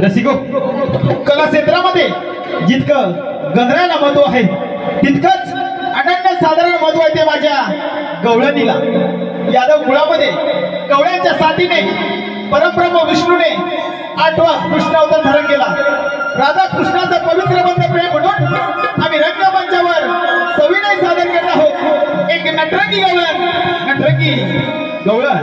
रसिको, कला क्षेत्रामध्ये जितकं गंधराला महत्व आहे तितकंच अनन्य साधारण महत्व आहे ते माझ्या गवळणीला. यादव कुळामध्ये गवळ्यांच्या साथीने परमब्रह्म विष्णूने 8वा कृष्ण अवतार धारण केला. राधा कृष्णाचा पवित्र बंध प्रेम म्हणून आम्ही रंगमंचावर सविनय सादर करत आहोत एक नटरंगी गवळण. नटरंगी गवळण.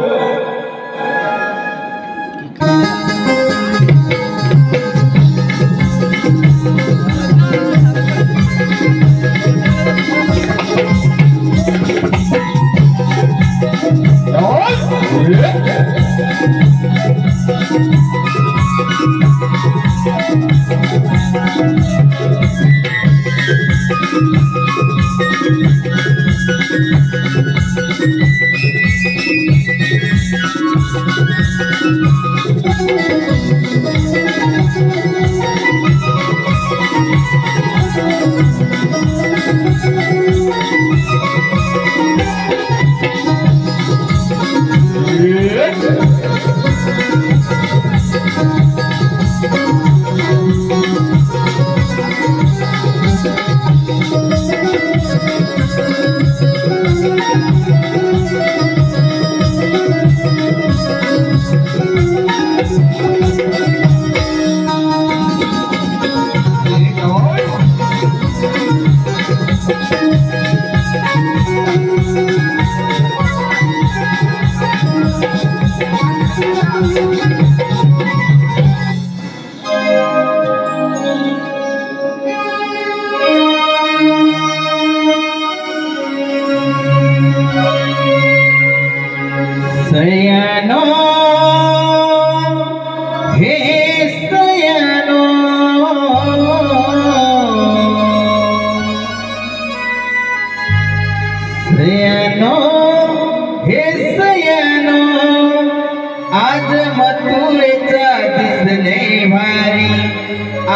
सयानो हे सयानो सयानो हे सयानो आज मथुरेचा दिसले भारी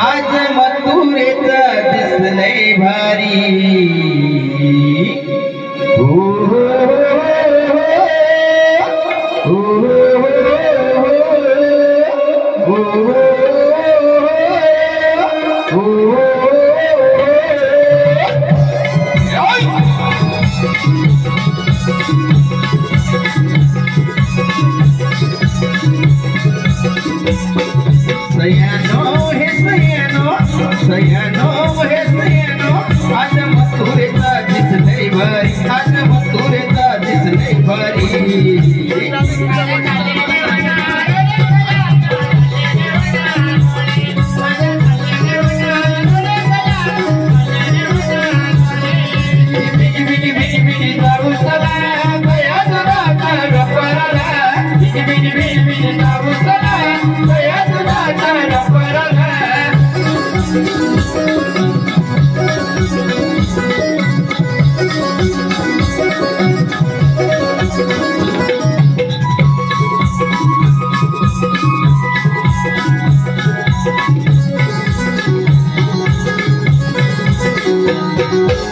आज मथुरेचा दिसले भारी सयानो हे सयानो सयानो हे सयानो आज मथुरेचा दिसले भारी आज मथुरेचा दिसले भारी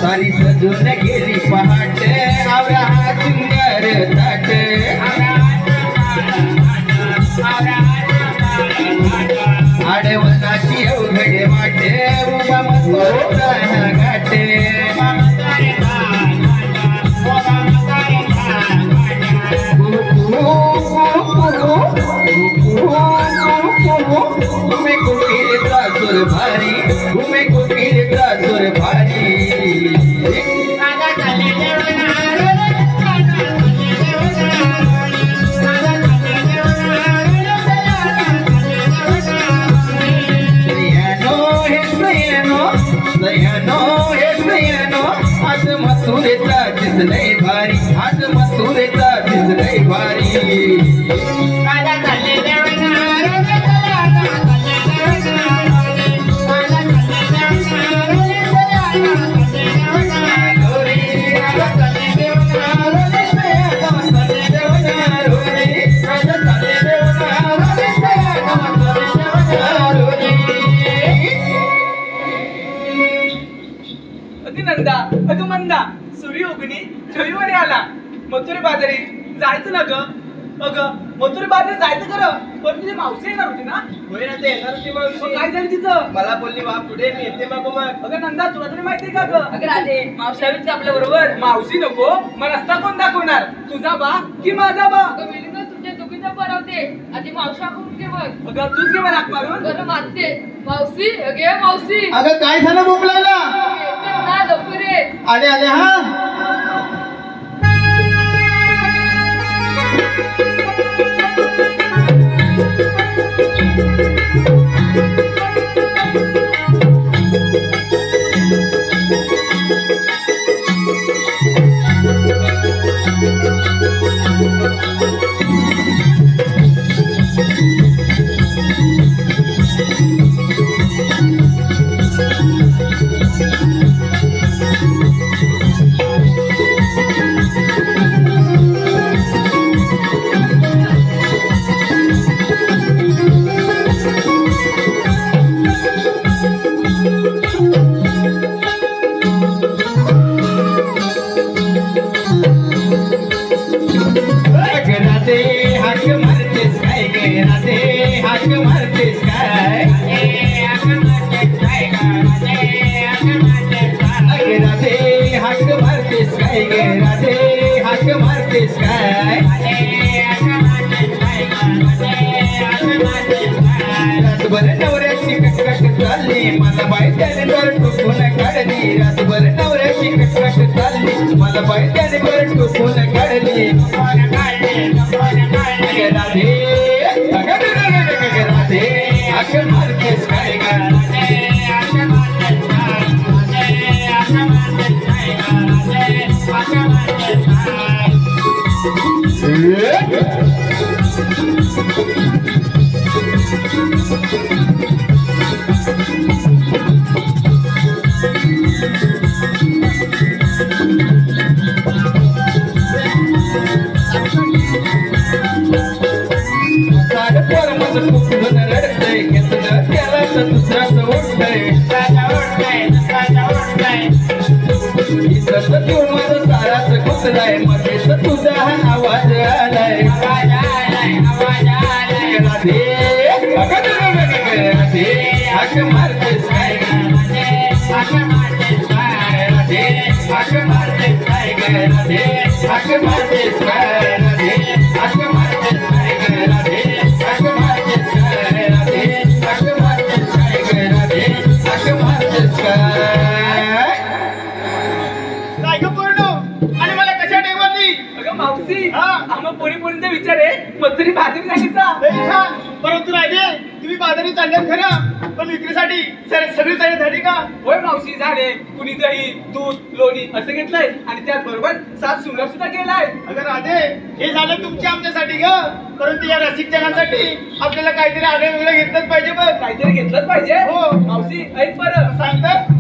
सारी सजून गेली पहाट आवरा सुंदर ताट आडवनाची अवघडे वाटे उभा मथुरेचा घाट घुमे कोकिलेचा सुर भारी घुमे कोकिलेचा सुर भारी सयानो हे सयानो आज मथुरेचा दिसले भारी आज मथुरेचा दिसले भारी नंदा अगं मंदा सूर्य उगणी झोईवर आला मथुरे बाजारी जायचं ना ग अगं मथुरे बाजारात जायचं खरं पण तुझी मावशी येणार होती ना. होय ना ते येणार होती मावशी. मग काय झालं तिचं? मला बोलली वा पुढे मी येते मग मग. अगं नंदा तुला तरी माहिती का ग? अगं राधे मावशी आली होती आपल्या बरोबर. मावशी नको मग रस्ता कोण दाखवणार? तुझा बा की माझा बा? अगं मिलिंद तुमच्या दोघींना बनवते आधी मावशी आखून घे बघ. अगं तूच घे मला हाक मारून. बरं मारते मावशी अगे मावशी अगं काय झालं बोंबलायला? येतेच ना लवकर ये. आले आले हा. नवऱ्याची कटकट चालली मला बाई त्याने बर टोकून काढली. रातभर नवऱ्याची कटकट चालली मला बाई त्याने बर टोकून काढली. राधे राधे अग मारतेस काय तुझा आवाज आलाय राधे हाक मारतेस काय हाक मारतेस काय राधे हाक मारतेस काय राधे हाक मारतेस काय राधे हाक मारतेस काय राधे हाक मारतेस काय राधे हाक मारतेस काय राधे हाक मारतेस काय ग पूर्ण आणि मला कशा ठेवली? अगं मावशी हा. आम्हा पोरीचा विचार आहे मथुरी बाजारी जायचा. परंतु राजे तुम्ही बाजारी चालल्यात खरं पण विक्रीसाठी सगळी तयारी झाली का? होय मावशी झाले. कुणी दही दूध लोणी असं घेतलंय आणि त्याचबरोबर 7 सुंदर सुद्धा केलाय. अगं राधे हे झालं तुमच्या आमच्यासाठी ग परंतु या रसिक जनांसाठी आपल्याला काहीतरी आगळं वेगळं घेतलंच पाहिजे बघ. काहीतरी घेतलंच पाहिजे. हो. मावशी ऐक बरं. सांगतात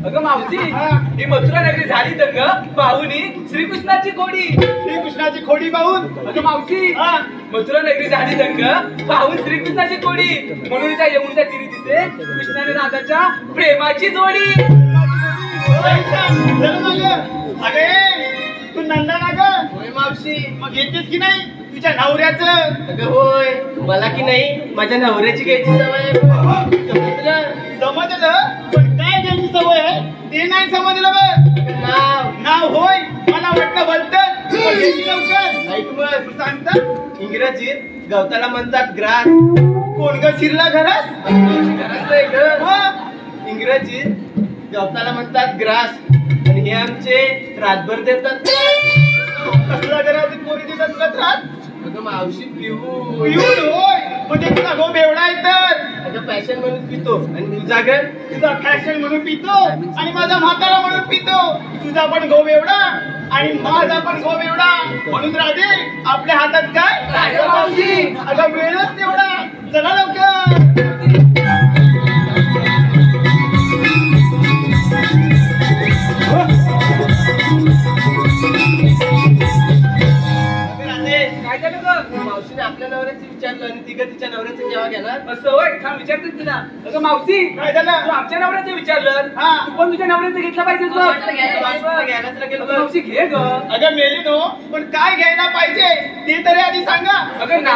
अगं मावशी हा. ही मथुरा नगरी झाली दंग पाहुणी श्रीकृष्णाची खोडी. श्रीकृष्णाची खोडी पाहून अगं मावशी हा. मथुरा नगरी झाली दंग पाहून श्रीकृष्णाची खोडी म्हणून त्या यमुनेच्या तीरी दिसे कृष्णाने राधाच्या प्रेमाची जोडी. अगे तू नंदा ना ग? होय मावशी. मग येतेस की नाही तुझ्या नवऱ्याचं? अगं होय मला की नाही माझ्या नवऱ्याची घ्यायची सवय आहे. समजलं? समजलं पण काय घ्यायची सवय आहे ते नाही समजलं बघ. नाव होय मला वाटलं बोलत ऐक मग सांगतात इंग्रजीत गवताला म्हणतात ग्रास. कोण ग शिरला घरात? ग्रास नाही ग. मग इंग्रजीत गवताला म्हणतात ग्रास आणि हे आमचे रातभर देतात. कसला घरात पोरी देतात तुला त्रास? अगं मावशी पिऊ पिऊन होय म्हणजे तुझा गो बेवडा आहे तर अगं पॅशन म्हणून पितो आणि तुझा ग तुझा फॅशन म्हणून पितो आणि माझा म्हातारा म्हणून पितो. तुझा पण गो बेवडा आणि माझा पण गो बेवडा म्हणून राधे आपल्या हातात काय? अगं मावशी. अगं वेळच तेवढा चला लवकर. काय झालं ग? मावशीने आपल्या नवऱ्याचं विचारलं आणि तिघं तिच्या नवऱ्याचं केव्हा घेणार? असं होय थांब विचारतेस तुला. अगं मावशी काय झालं? तू आमच्या नवऱ्याचं विचारलं हा. तू पण तुझ्या नवऱ्याचं घेतलं पाहिजेस बघ. वाटलं घ्यायला पाहिजे. मावशीला घ्यायलाच लागेल अगं बघ. मावशी घे ग. अगं मेली नो पण काय घ्यायला पाहिजे ते तरी आधी सांगा. अगं ना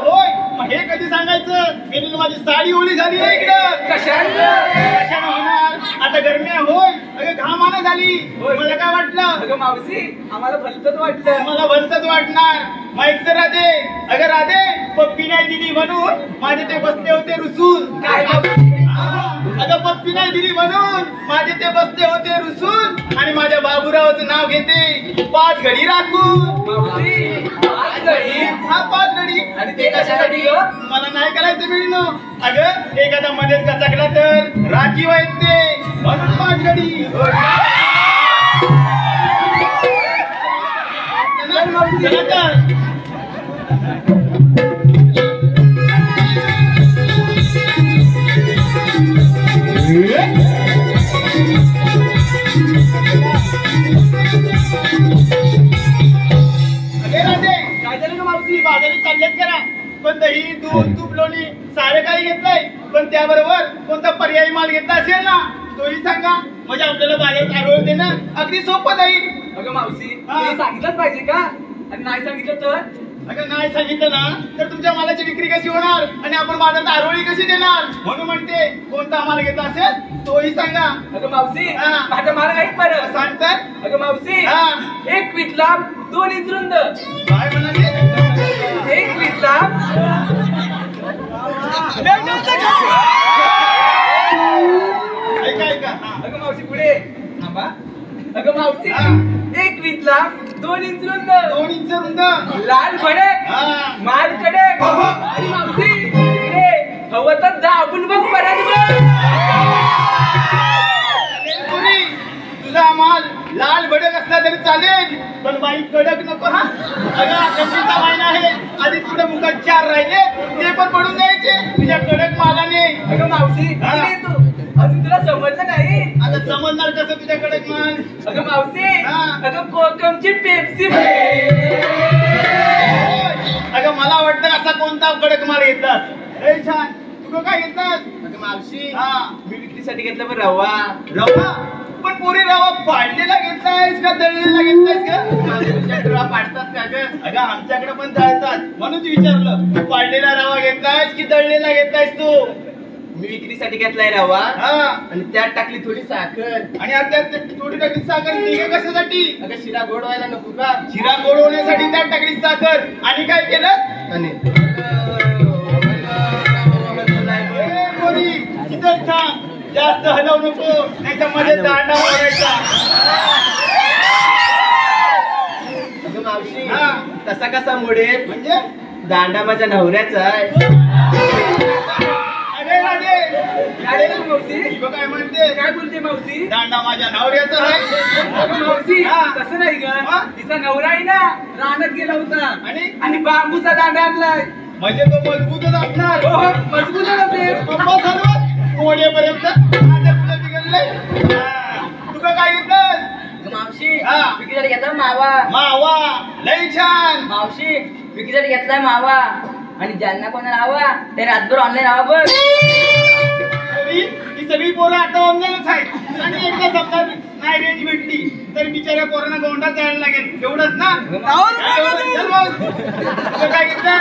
होय, मग हे कधी सांगायचं? मी माझी साडी ओली झाली आहे इकडं. कशानं होणार? आता गरमी आहे होय. अगं घामानं झाली. होय. मला काय वाटलं? अगं मावशी आम्हाला भलतच वाटलं. मला भलतच वाटणार. माहित तर राधे, अगं राधे पप्पी नाही दिली म्हणून माझे ते बसले होते रुसून. काय अगं पप्पी नाही दिली म्हणून माझे ते बसले होते रुसून आणि माझ्या बाबूरावाचं नाव घेते 5 घडी राखून. मावशी 5 घडी? हा 5 घडी. आणि ते कशासाठी ग? मला नाही करायचं मिळणं. अगं एखादा मध्येच गचकला तर राखीव आहेत ते, म्हणून 5 घडी. चला तर. अगे राधे, काय झालं ग मावशी? बाजारात चाललेत करा, पण दही दूध तूप लोणी सारं काही घेतलंय, पण त्याबरोबर कोणता पर्यायी माल घेतला असेल ना तोही सांगा, म्हणजे आपल्याला बाजारात आरोळ देणं अगदी सोपं जाईल. अगं मावशी हा. हे सांगितलंच पाहिजे का? आणि नाही सांगितलं तर? अगं नाही सांगितलं ना तर तुमच्या मालाची विक्री कशी होणार आणि आपण बाजारात आरोळी कशी देणार? म्हणून म्हणते कोणता माल घेतला असेल तोही सांगा. अगं मावशी हा. माझा माल काही बरं सांग तर. अगं मावशी हा. 1 फीट लांब 2 इंच रुंद. काय म्हणाले? 1 फीट लांब ऐका ऐका. हा. अगं मावशी पुढे थांबा. अगं मावशी हा. 1 फीट लांब 2 इंच रुंद 2 इंच रुंद. लाल भडक हा. माल कडक. आणि मावशी इकडे हवं तर दाबून बघ परत बघ. पुरी, तुझा माल लाल भडक असला तरी चालेल, पण बाई कडक नको. हा अगं थंडीचा महिना आहे, आधी तुझ्या मुखात 4 राहिले ते पण पडून द्यायचे तुझ्या कडक मालाने. अगं मावशी हा. इकडे ये तू. अजून तुला समजलं नाही? आता समजणार कसं तुझ्या कडक माल? अगं मावशी हा. अगं कोकमची पेप्सी. अगं मला वाटतं असा कोणता कडक माल घेतलास? लय छान. तुझं काय घेतलास? अगं मावशी हा मी विक्रीसाठी घेतलं पण रवा. रवा. पण पुरी रवा पाडलेला घेतलायस का दळलेला घेतलायस का? तुमच्याकडे रवा पाडतात का ग? अगं आमच्याकडे पण दळतात म्हणून विचारलं. तू पाडलेला रवा घेतलायस की दळलेला घेतलायस तू? मी विक्रीसाठी घेतलाय रवा हा. आणि त्यात टाकली थोडी साखर. आणि आता थोडी टाकली साखर निघे कशासाठी? अगं शिरा गोड व्हायला नको का? शिरा गोड होण्यासाठी त्यात टाकली साखर. आणि काय केलं? आणि ए, पोरी, तिथंच थांब. जास्त हलवू नको नाही तर मध्ये दांडा मारायचा. अगं मावशी हा. तसा कसा मोडेल? म्हणजे दांडा माझ्या नवऱ्याचा आहे. अरे राजे, काय झालं मावशी? ही बघ काय म्हणते. काय बोलते मावशी? दांडा माझ्या नवऱ्याचा आहे. अगं मावशी हा. तसं नाही हा? ग. तिचा नवरा आहे ना रानात गेला होता आणि आणि बांबूचा दांडा आणलाय. म्हणजे तो मजबूतच असणार. हो हो, मजबूतच असेल. पप्पा सर्वात मोडेपर्यंत माझं तुझं बिघडलंय. हा. तुला काय घेतलं? मावशी हा. विक्रीसाठी घेतला मावा. मावा. लय छान. मावशी विक्रीसाठी घेतलाय मावा आणि ज्यांना कोणाला हवा ते रातभर ऑनलाईन हवा बघ. ही सगळी पोरं आता ऑनलाईनच आहेत आणि एकदा समजा नाही रेंज भेटली तर बिचाऱ्या पोरांना गोंडा जायला लागेल. एवढंच ना? चल मग. तुला काय घेतलं?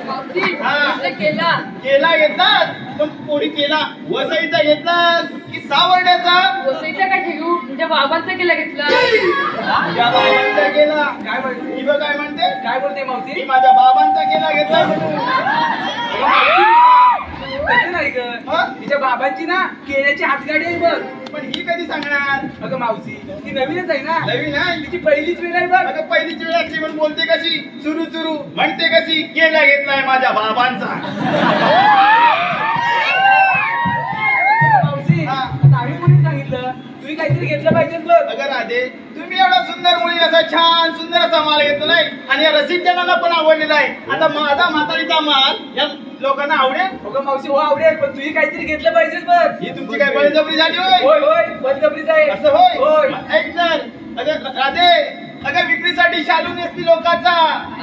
मावशी हा. म्हटलं केला. केला घेतलास? पण पोरी केला वसईचा घेतलास की सावर्ड्याचा? वसईचा काय ठेवू? तुमच्या बाबांचा केला घेतला. या बाबांचा केला. काय बोलते? ही बघ काय म्हणते. काय बोलते मी मावशी? माझ्या बाबांचा केला घेतला म्हणून. तसं नाही ग. हा? तिच्या बाबांची ना केळ्याची हातगाडी आहे बघ. पण ही कधी सांगणार? अगं मावशी ती नवीनच आहे ना. नवीन आहे. तिची पहिलीच वेळ आहे बघ. अगं पहिलीची वेळ असली म्हणून बोलते कशी चुरू चुरू म्हणते कशी केला घेतलाय माझ्या बाबांचा. मावशी हा. आता आम्ही कोणी सांगितलं तुम्ही काहीतरी घेतलं पाहिजे बघ. अगं राधे, तुम्ही एवढा सुंदर मुली असा छान सुंदर असा माल घेतलाय आणि या रसिकजनांना पण आवडलेला आहे. आता माझा म्हातारीचा माल या लोकांना आवडेल? अगं मावशी हो आवडेल पण तुम्ही काहीतरी घेतलं पाहिजे बघ. ही तुमची काय बळजबरी झाली होय? होय होय बळजबरीच आहे. असं होय? होय. ऐक तर. अगं राधे, अगं विक्रीसाठी शालू नेसती लोकांचा.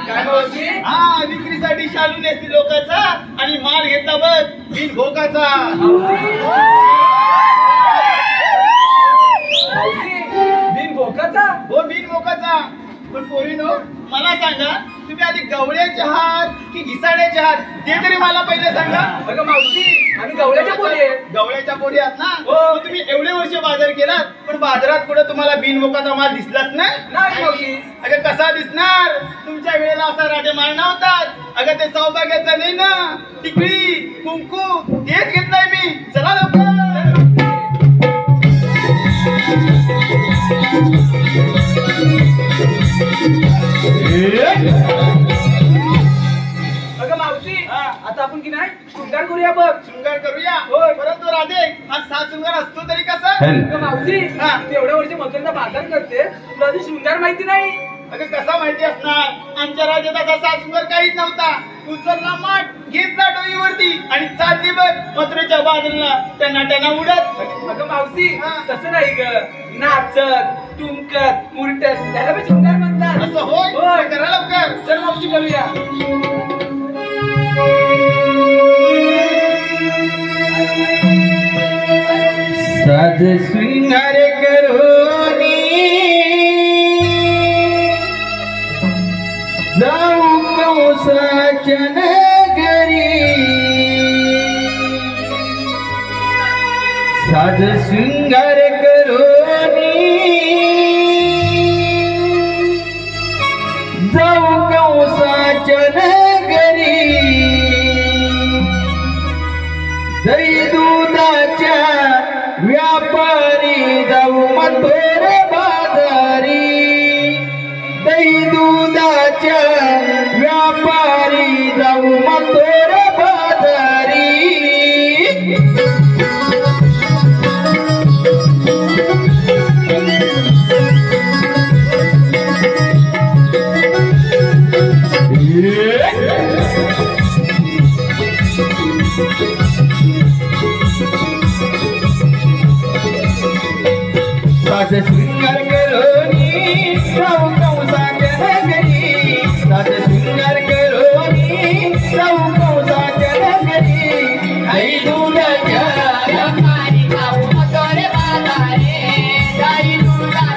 काय मावशी? हा, विक्रीसाठी शालू नेसती लोकांचा आणि माल घेतला बघ बिन भोकाचा. मावशी बिन भोकाचा. हो बिन भोकाचा. पण पोरीनो मला सांगा तुम्ही आधी गवळ्याचे आहात की घिसाड्याचे आहात ते तरी मला पहिले सांगा. अगं मावशी आम्ही गवळ्याच्या पोरी आहे. गवळ्याच्या पोरी आहात ना. हो. मग तुम्ही एवढे वर्ष बाजार केलात पण बाजारात कुठे तुम्हाला बिनमोकाचा माल दिसलाच नाही. नाही मावशी. अगं कसा दिसणार तुमच्या वेळेला असा राजेमाल नव्हताच. अगं ते सौभाग्याचं नाही ना टिकळी कुंकू तेच घेतलंय मी. चला लवकर. अगं मावशी आता आपण की नाही शृंगार करूया बघ. शृंगार करूया. होय. परंतु राधे हा सात शृंगार असतो तरी कसा. अगं मावशी तू एवढ्या वर्षी मथुरेचा बाजार करते तुला अजून शृंगार माहिती नाही. अगं कसा माहिती असणार आमच्या राज्यात असा सात शृंगार काहीच नव्हता. उचलला माठ घेतला डोईवरती आणि चालली बघ मथुरेच्या बाजूला त्या नाट्याला उडत. अगं मावशी तसं नाही ग. नाचत तुमकत मुरटत त्याला पण शृंगार म्हणतात. असं होय. होय. करा लवकर. चल मावशी करूया. साज शृंगार करोनी जाऊ कंसाच्या नगरी. साज शृंगार करोनी जाऊ कंसाच्या नगरी. दही दुधाच्या व्यापारी जाऊ मथुर बाजारी. दही दुधाच्या व्यापारी जाऊ मथुर बाजारी. साज शृंगार करोनी जाऊ कंसाच्या नगरी. साज शृंगार करोनी जाऊ कंसाच्या नगरी. आई दुधाच्या व्यापारी जाऊ मथुर बाजारी. आई दुधाच्या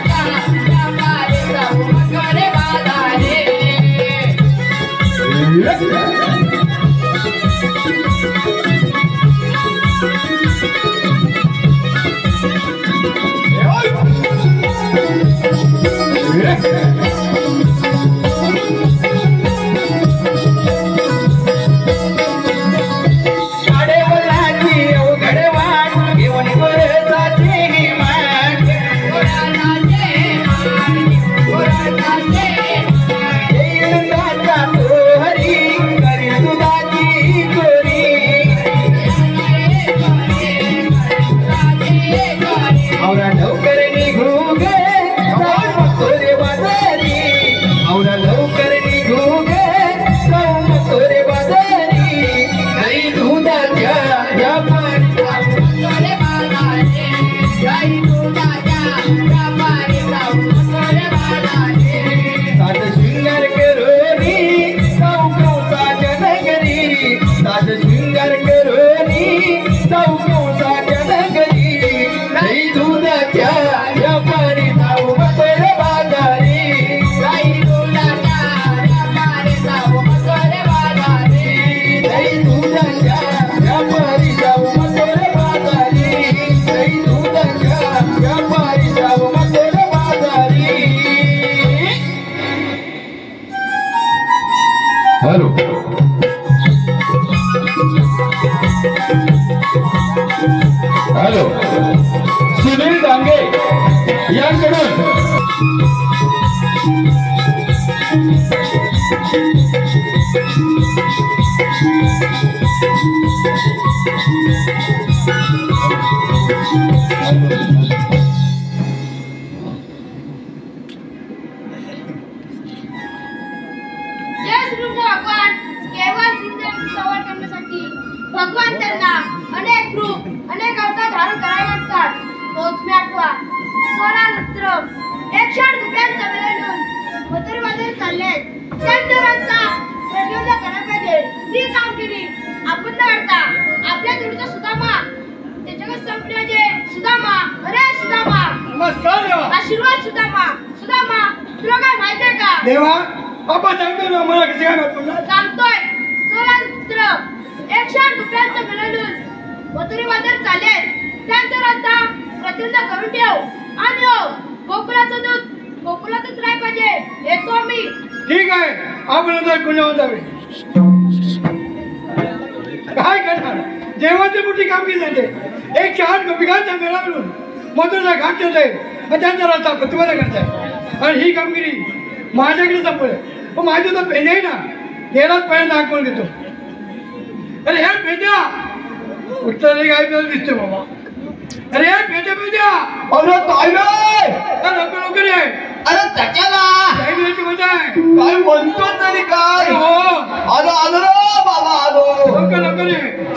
व्यापारी जाऊ मथुर बाजारी. हॅलो हॅलो सुनील डांगे यांकडून भगवान त्यांना अनेक रूप अनेक अवतार धारण करायला लागतात. तोच मी आठवा सोळा नत्र एक क्षण गुप्यांचा वेळेतून मथुरेमध्ये चालले. त्यांचा रस्ता प्रज्वलित करायला पाहिजे ती कामगिरी आपण न करता आपल्या जोडीचा सुदामा त्याच्याकडे संपण्याचे सुदामा. अरे सुदामा नमस्कार देवा. आशीर्वाद सुदामा. सुदामा तुला काय माहितीये का देवा बाबा सांगतो ना मला कसं काय बोलला सांगतोय 16 नृत्य 108 रुपयांचं मिळवून मथुरेमध्ये चालेल त्यांचा रस्ता प्रचंड करून ठेव आणि गोकुळाचं दूध गोकुळातच राहाय पाहिजे येतो मी ठीक आहे आपण आता कुणावर जावे काय करणार देवाची मोठी कामगिरी झाली 108 गोपिकांचा मेळा मिळून मथुरेला घाट देत आहे आणि त्यांचा रस्ता पृथ्वीला करताय आणि ही कामगिरी माझ्याकडे संपलं पण माझी तो पेंड्या आहे ना तेलाच पहिल्यांदा हाक करून घेतो अरे ह्या पेंड्या उत्तर काय दिसतो बाबा अरे ह्या पेंड्या पेंड्या अरे ताईले लवकर आहे अरे त्याच्याला काय मिळायची मजा आहे काय म्हणतो तरी काय हो आलो आलो रे बाबा आलो लवकर आहे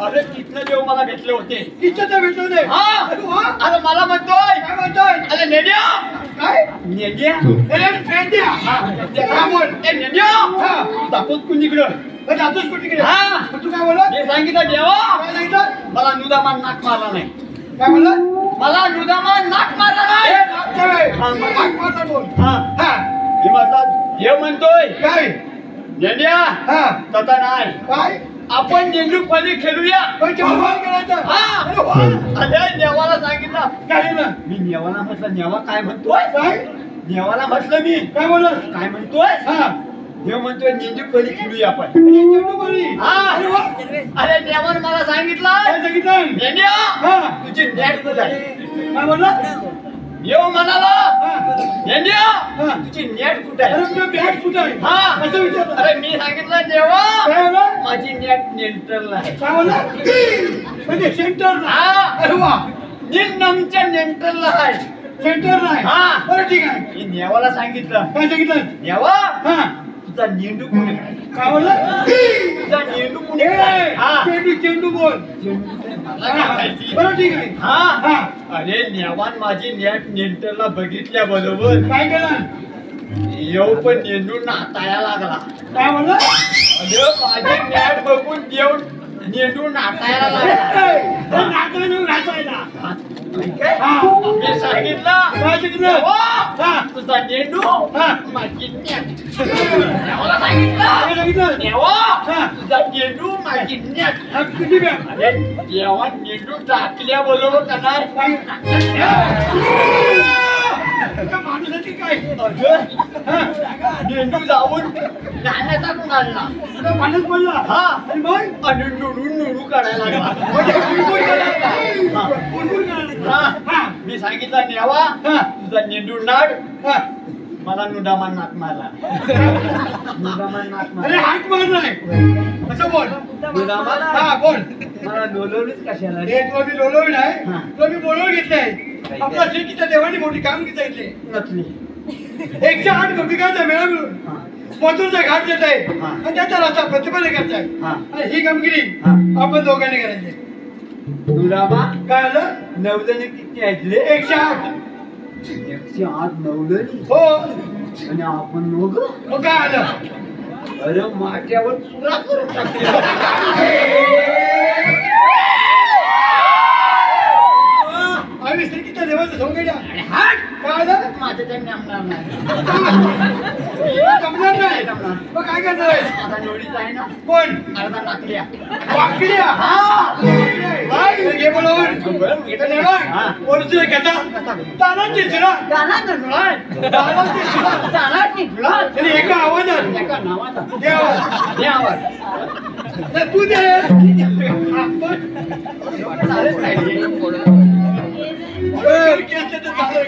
अरे तिथनं देव मला भेटले होते इच्छा भेटलो नाही अरे मला म्हणतोय काय म्हणतोय अरे नेड्या काय नेड्या अरे पेंड्या काय बोल ए नेड्या दाखवत कुणीकडं जातोस कुठे हा तू काय बोलत मी सांगितलं देवा काय सांगितलं मला नुदामान नाक मारला नाही काय बोलत मला नुदामान नाक मारला नाही हा मी म्हटलं देव म्हणतोय काय नेड्या हा तथा नाही काय आपण झेंडू पाणी खेळूया हा अरे नेवाला सांगितलं काय ना मी नेवाला म्हटलं नेवा काय म्हणतोय काय नेवाला म्हटलं मी काय बोलत काय म्हणतोय हा देव म्हणतोय झेंडू पाणी खेळूया आपण चेंडू बोली हा. अरे वा अरे नेवान मला सांगितलं काय सांगितलं नेन्या हा तुझी नेट कुठे आहे काय बोलला देव म्हणाला हा नेन्या हा. तुझी नेट कुठे अरे आहे तुझं बॅग कुठं आहे हा असं विचारलं अरे मी सांगितलं देवा काय बोलला माझी नेट नेंटरला आहे काय बोलला म्हणजे सेंटर हा. अरे वा निम्नमच्या नेंटरला आहे सेंटर नाही हा. बरं ठीक आहे मी नेवाला सांगितलं काय सांगितलं नेवा हा तुझा नेंडू कुठे आहे? काय बोलला तुझा नेंडू कुठे आहे? हा चेंडू चेंडू बोल मला काय माहिती? बरं ठीक आहे हा हा अरे नेवान माझी नेट नेंटरला बघितल्या बरोबर काय केलं येऊ पण नेंडून नाताया लागला काय बोलला अरे माझी नेट बघून देऊन नेंडून नातायला लागला नाचायला नाचायला मी सांगितलं काय शिकलं? नेवा, तुझा चेंडू माझी नेट. नेवाला सांगितलं काय सांगितलं? नेवा, तुझा चेंडू माझी नेट. किती बॅग? अरे जेव्हा चेंडू टाकल्या बरोबर करणार माणसाची काय चेंडू जाऊन गाण्याचा टाकून आणला पाण्यात पडला हा आणि मग आणि नुडू काढायला लागला. म्हणजे बुडबुड करायला. बुडबुड करायला. हा. मी सांगितलं नेवा तुझा चेंडू नाड मला नुडामान नाक मारला. नुडामान नाक अरे मारला. हात मारलाय असं बोल. नुडामान हा बोल. मला लोलवलीच कशाला हे तुला मी लोलवलं हा. आहे तुला मी बोलवून घेतलंय आपल्या शेतीच्या देवानी मोठी कामगिरी सांगितली. नसली 108 गोपिकांचा मेळा मिळून मथुरचा घाट देत आहे हा. आणि त्याचा रस्ता प्रतिपादन करत आहे हा. आणि ही कामगिरी हा. आपण दोघांनी करायची. नुडामान काय आलं नवलनी किती ऐकले 108 108 नवलनी हो आणि आपण नोग मग काय आलं अरे माट्यावर चुरा करून टाकले. आम्ही श्रीकीच्या देवाचं सौकर्य हाट काय आलं माझं काही जमणार नाही. जमणार नाही जमणार. मग काय करणार आहे आता नोडीच आहे ना कोण अर्धा टाकल्या. वाकड्या तर घे बोलावून इथं नाही हा. बघ पोलिसला घेता तानाची सुरा तानाची सुरा आणि एका आवाजात एका नावाचा दे आवाज. हे आवाज तर तू दे चालेच नाही. केस देतं चालू आहे.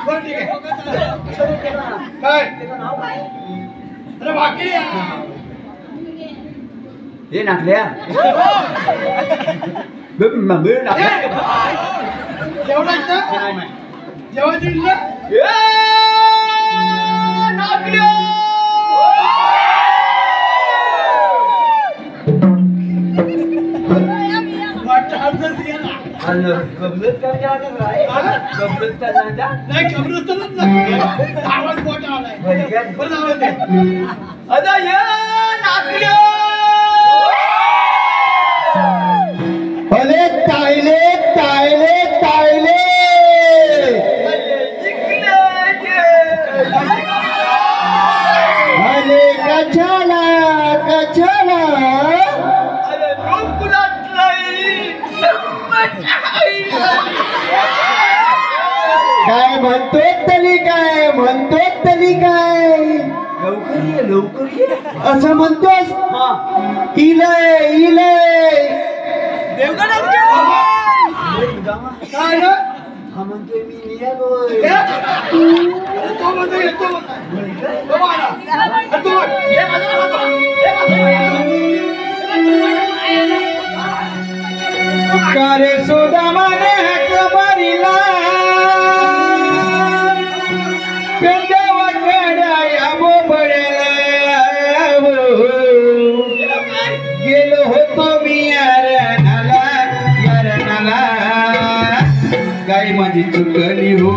बरं ठीक आहे काय अरे वाकड्या हे नाकल्या जेवणाच ना जेवण दिलं ना वाटतं हरदच गेला नाही कब्रस्तानच नाही आवाज मोठा आलाय बरं आवाज दे भले तायले तायले तायले भले कछाला कछाला काय म्हणतो तली काय म्हणतो तली काय लवकर ये असं म्हणतोस इलय इलय काय रे? हा म्हणतोय मी निघालोय. तो म्हणतो येतो तो आला. आणि तू बघ. हे बाजूला बघ. हे बाजूला. कारे सुदामाने हाक मारिला पेंडावा काढाया बोबडेला गेलो होतो मी यारनाला गाय माझी चुकली हो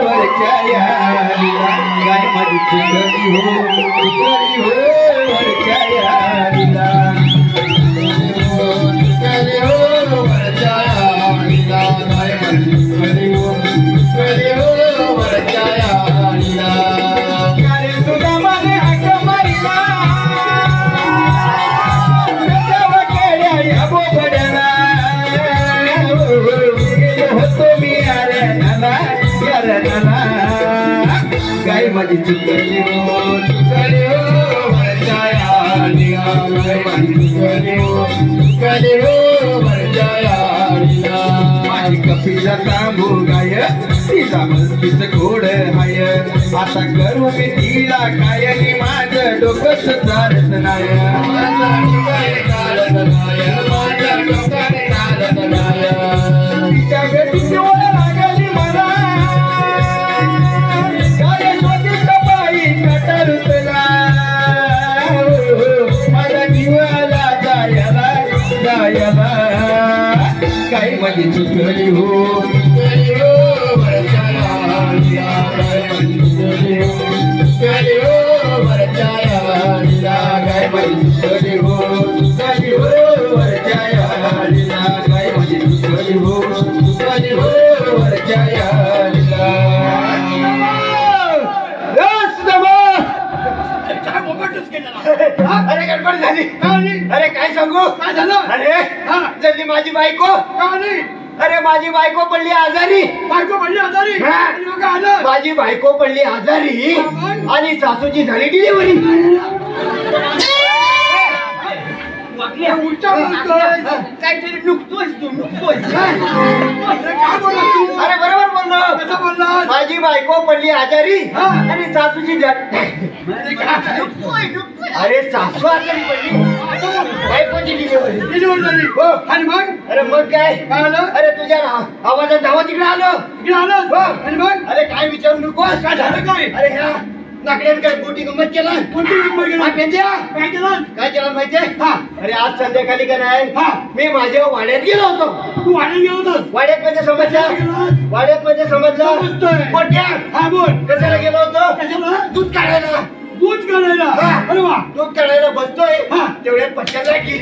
वरच्या यारीला गाय माझी चुकली हो वरच्या यारीला गाय माझी चुकली हो वरच्या यारीला गाय माझी चुकली हो वरच्या यारीला माझी कपिला तांबू गाय तिचा मस्तीच घोड हाय आता करू मी तिला काय नि माझं डोकंच चालत नाही तिच्या भेटीची ओढ लागली मला काय शोधित बाई कटरुतला माझा जीवाला जायला काय माझी चुकली हो हो सांगू काय झालं? अरे हा. जल्दी माझी बायको का नाही? अरे माझी बायको पडली आजारी बायको पडली आजारी. हा. आणि मग काय आलं? माझी बायको पडली आजारी हा, मग? आणि सासूची झाली डिलिव्हरी उलटा बोलतोय. काहीतरी नुकतोय तू नुकतोय अरे काय बोलला तू? अरे बरोबर बोललो कसं बोललास? माझी बायको पडली आजारी हा. आणि सासूची अरे काय? अरे सासू आजारी पडली बायकोची डिलिव्हरी डिलिव्हरी झाली. हो. आणि मग अरे मग काय काय आलं? अरे तुझ्या आवाजात धावा तिकडे आलो इकडे आलास? हो. आणि मग अरे काय विचारू नकोस काय झालं काय? अरे ह्या नाकड्यात काय मोठी गंमत केला कोणती गंमत केली? हा, पेंद्या. काय केलं? काय केलं माहितीये हा. अरे आज संध्याकाळी का नाही हा. मी माझ्या वाड्यात गेलो होतो तू वाढत गेला होतास? वाड्यात म्हणजे कशाला समजलं गेलास? वाड्यात म्हणजे समजलं समजतोय. मोठ्या हा बोल. कशाला गेलो होतो कशाला? दूध काढायला दूध काढायला. हा. अरे वा. दूध काढायला बसतोय हा. तेवढ्यात पट्ट्याला गेली ए,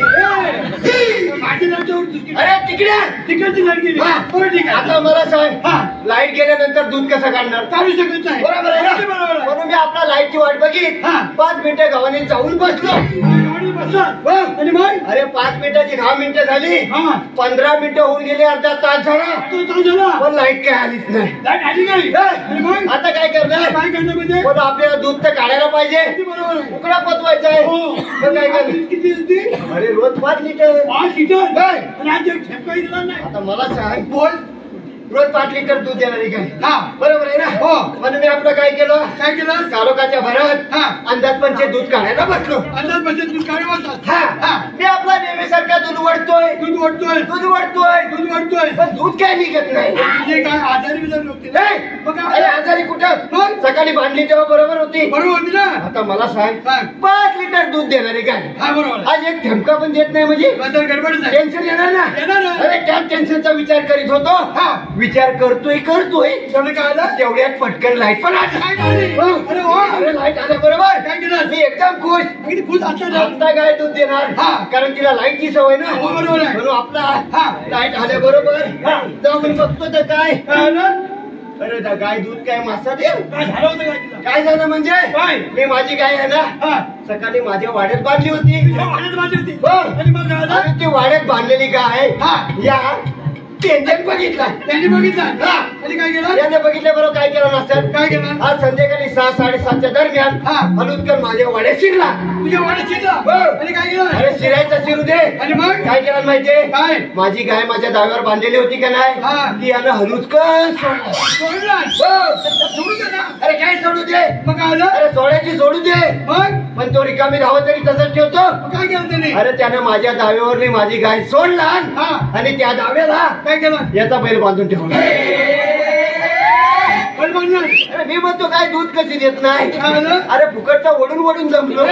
माझी लाईटवर दुसरी- अरे तिकडे तिकडची लाईट गेली. हा. बरं ठीक आहे. आता मला सांग हा. लाईट गेल्यानंतर दूध कसं काढणार काढू शकत नाही. बरोबर आहे अगदी ना बरोबर आहे. म्हणून मी आपला लाईटची वाट बघित हा. 5 मिनिटं गावाने जाऊन बसलो गाडी बसलास? आणि मग? अरे 5 मिनिटाची 10 मिनिटं झाली हा. 15 मिनिटं होऊन गेली अर्धा तास झाला तो काय झाला? पण लाईट काय आलीच नाही लाईट आली नाही. आणि मग? आता काय करणार काय करणार म्हणजे? पण आपल्याला दूध तर काढायला पाहिजे अगदी बरोबर आहे. उकडा पचवायचा आहे हो. मग काय करणार किती होती? अरे रोज 5 लिटर 5 लिटर. काय? आणि आज एक ठेपकाही दिला नाही. आता मला सांग बोल. रोज 5 लिटर दूध देणारी काय हा. बरोबर आहे ना हो. म्हणून मी आपलं काय केलं काय केलं? कालोखाच्या भरात हा. अंदाजपंचे दूध काढायला बसलो अंदाज बसत दूध काढी वाजतात. हा मी आपला नेहमीसारखा दूध वडतोय दूध वाटतोय. दूध वडतोय दूध वाटतोय. पण दूध काय निघत नाही म्हणजे काय आजारी बिजारी नव्हते ना? नाही. मग काय? अरे आजारी कुठं मग? सकाळी बांधली तेव्हा बरोबर होती बरोबर होती ना? आता मला सांग सांग. 5 लिटर दूध देणारे काय हा बरोबर आहे. आज एक थेंबका पण देत नाही म्हणजे बदल गडबडच आहे. टेन्शन येणार ना येणार ना. अरे त्या टेन्शनचा विचार करीत होतो हा. विचार करतोय तेवढं काय आलं? तेवढ्यात पटकन लाईट पण आली काय झाली? हो. अरे वा. अरे लाईट आल्या बरोबर काय केलं? मी एकदम खुश अगदी खुश असला आता काय दूध देणार हा. कारण तिला लाईटची सवय ना हो, बरोबर आहे. म्हणून आपला हा. लाईट आल्या बरोबर जाऊन बघतो तर काय काय आलं? अरे दा गाय दूध काय मासा दे काय झालं होतं काय तिला? काय झालं म्हणजे काय? मी माझी गाय आहे ना हा. सकाळी माझ्या वाड्यात बांधली होती तुझ्या वाड्यात बांधली होती. हो. आणि मग काय झालं? आणि ती वाड्यात बांधलेली गाय हा. या टेन्शन बघितला त्यांनी बघितलं. हा. आणि काय केलं? याने बघितल्या बरोबर काय केलं नसेल काय केलं? आज संध्याकाळी 6-7:30च्या दरम्यान हा. हलूदकर माझ्या वाड्यात शिरला तुझ्या वाड्यात शिरला. हो. आणि काय केलं? अरे शिरायचा शिरू दे आणि मग? काय केलं माहितीये काय? माझी गाय माझ्या दाव्यावर बांधलेली होती का नाही हा. ती यानं हलूदकर सोडला. सोडला. हो. सोडू दे ना. अरे काय सोडू दे मग काय आलं? अरे सोडायची सोडू दे मग? पण तो रिकामी धावत तरी तसंच ठेवतो मग काय केलं त्याने? अरे त्यानं माझ्या दाव्यावरली माझी गाय सोडला हा. आणि त्या दाव्याला काय केलं? याचा बैल बांधून ठेवला पण म्हणलं. अरे मी म्हणतो काय दूध कशी देत नाही काय झालं? अरे फुकटचा ओढून ओढून जमलो ए,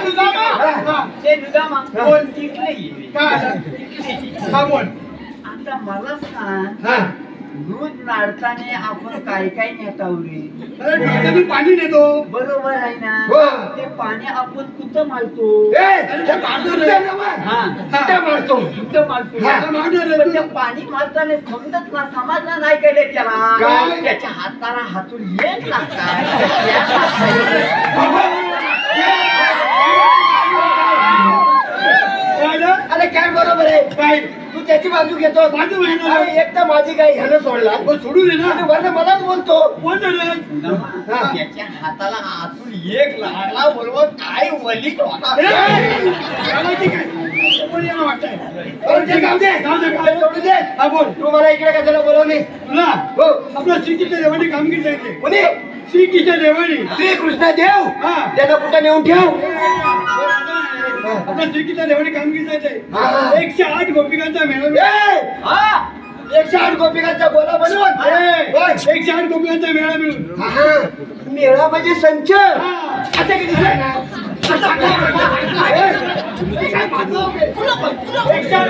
दुधामा. हा. ते दुधामा बोल. तिकडे ये. काय आलं? हा बोल. आता मला सांग हा. दूध नाडताना आपण काय काय नेताव रे अरे ढोलकात मी पाणी नेतो. बरोबर आहे ना हो. ते पाणी आपण कुठं मारतो ए, अरे ते मारतो रे. हा कुठं मारतो कुठं मारतो हा. आता मारणार रे पण तू. ते पाणी मारताना समजत ना समाजला नाही केले त्याला काय? त्याच्या हाताला हातून येत लागतात काय आलं? अरे काय बरोबर आहे काय? तू त्याची बाजू घेतो बाजू घेणार. अरे एक तर माझी गाय ह्यानं सोडला मग सोडू दे ना. आणि वरनं मलाच बोलतो बोल ना रे. हा. त्याच्या हाताला हातून एक लागला बरोबर काय वलीत होता ए, झालं की काय? कोण यायला वाटतंय? अरे ते जाऊ दे. जाऊ दे, ते सोडू दे हा बोल. तू मला इकडे कशाला बोलवली तुला हो आपलं श्रीकृष्ण देवानी कामगिरी सांगितली. कोणी श्रीकृष्ण देवानी. श्रीकृष्ण देव हा. त्यानं कुठं नेऊन ठेव आपल्या श्रीकृष्ण देवानी कामगिरी सांगितली. हा. 108 गोपिकांचा मेळा. ए, हा 108 गोपिकांचा गोला बनवून होय. 108 गोपिकांचा मेळा मिळून. हा. मेळा म्हणजे संच हा. आता किती सांगणार? 108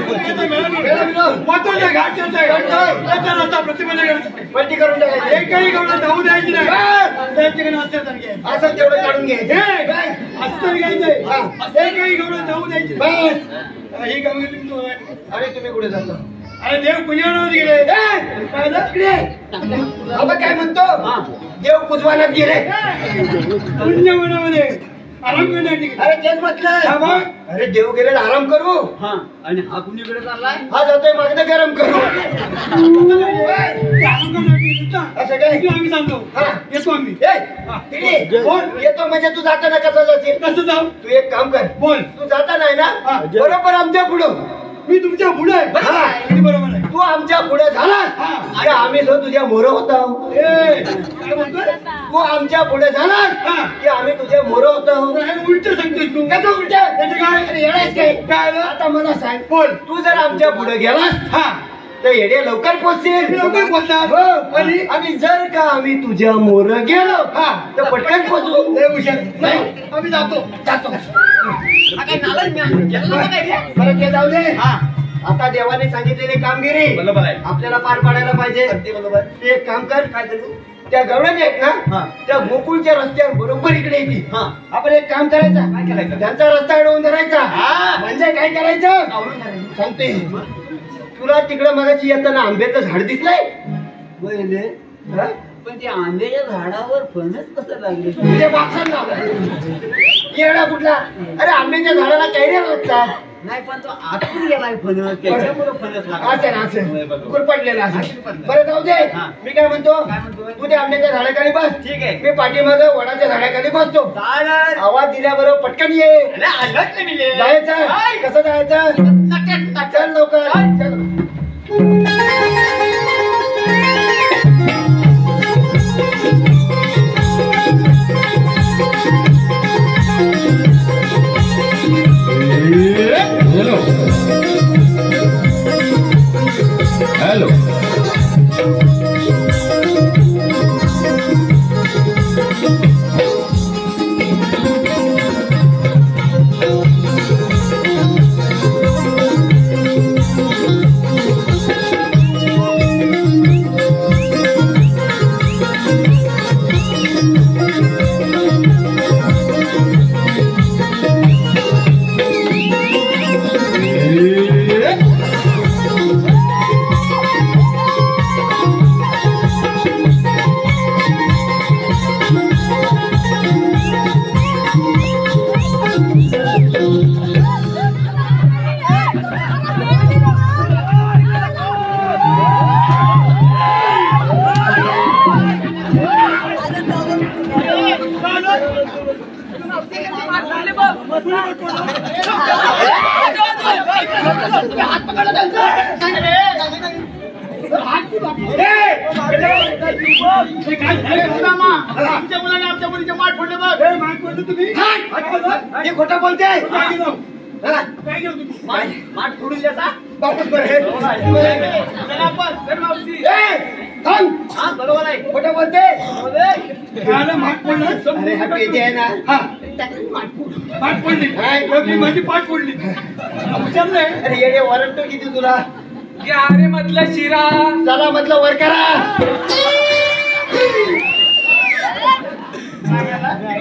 गोपिकांचा मेळा मेळा मिळून. मिळून. महत्वाचा घाट चालतोय. त्याचा रस्ता प्रतिबंध करायचा. पलटी करून टाकायची एकही गवळा जाऊ द्यायची नाही. त्यांच्याकडे असल्यासारखे आहे. असं तेवढं काढून हे, घ्यायचं असं तरी घ्यायचंय. हा. एकही गवळा जाऊ द्यायची नाही. ही कामगिरी तुम्ही दोघांनी. आणि तुम्ही कुठे जाता अरे देव पुण्यावर गेले. काय झालं? बाबा काय म्हणतो देव कुजवानात गेले पुण्यवनामध्ये आराम करण्यासाठी अरे तेच म्हटलं. हा मग? अरे देव गेले आराम करू. हा आणि हा कुणीकडे चाललाय? हा जातोय मागणं गरम करू. आराम करण्यासाठी येतो. असं काय? इकडे आम्ही सांगतो हा. येतो आम्ही ए, तिकडे. बोल, येतो म्हणजे तू जाताना कसं जाशील? कसं जाऊ तू एक काम कर. बोल तू जाताना आहे हा. ना बरोबर आमच्या पुढं. मी तुमच्या पुढे आहे हा. किती बरोबर आहे तू आमच्या पुढे झाला हा. की आम्ही जो तुझ्या मोर होता. ए, काय म्हणतोय? तू आमच्या पुढे झाला हा. की आम्ही तुझे मोर होतो. हे उलट सांगतोय तू कसं उलट? त्याचं काय? अरे येडायच काय? काय आलं? आता मला सांग. बोल तू जर आमच्या पुढे गेलास हा तर येडे लवकर पोहोचतील. मी लवकर पोहोचणार. हो. आणि? आणि जर का आम्ही तुझ्या मोर गेलो हा. तर पटकन पोहोचू. लय हुशार नाही आम्ही जातो बरं ते जाऊ दे. आता देवाने सांगितलेली कामगिरी बरोबर आहे. आपल्याला पार पाडायला पाहिजे. बरोबर. ते एक काम कर. काय करू? त्या गवळणी आहेत ना त्या गोकुळच्या रस्त्यावर बरोबर इकडे येते. आपण एक काम करायचं. त्यांचा रस्ता अडवून धरायचा. म्हणजे काय करायचं सांगते. तुला तिकडे मगाशी येताना आंब्याचं झाड दिसलंय. हा? पण त्या आंब्याच्या झाडावर फणस कसं लागले? तुझ्या बापसान येडा कुठला? अरे आंब्याच्या झाडाला कैऱ्या लागतात. नाही पण तो आतून गेलाय फणस, त्याच्यामुळे फणस लागला. असं ना असं होय, बरोबर. कुरपडलेला असं. कुरपडलेला. बरं जाऊ दे. हा. मी काय म्हणतो काय म्हणतोय? तू त्या आंब्याच्या झाडाखाली बस. ठीक आहे. मी पाठीमागं वडाच्या झाडाखाली बसतो. चालेल. आवाज दिल्याबरोबर पटकन ये. अरे, आलोच ना मी ले. जायचं हाय. कसं जायचं? नक्की. चल लवकर चल. हॅलो आमच्या मुलाने आमच्या मुलीचे माठ फोडले बघ. ए, माग पडलं तुम्ही हे खोटं बोलते. काय केलं? हा? काय केलं तुम्ही माठ फोडून द्याचा. बापच बरं हे. चला आपण, चल मावशी. ए, थांब. हा, बरोबर आहे. खोटं बोलते. काय आलं? माग पडलं अरे हा पेजे आहे ना. हा पाठ पडली काय? एवढी माझी पाठ पडली विचारलंय अरे येडे वरंटो किती तुला. घ्या रे मधलं शिरा. चला म्हटलं वर करा.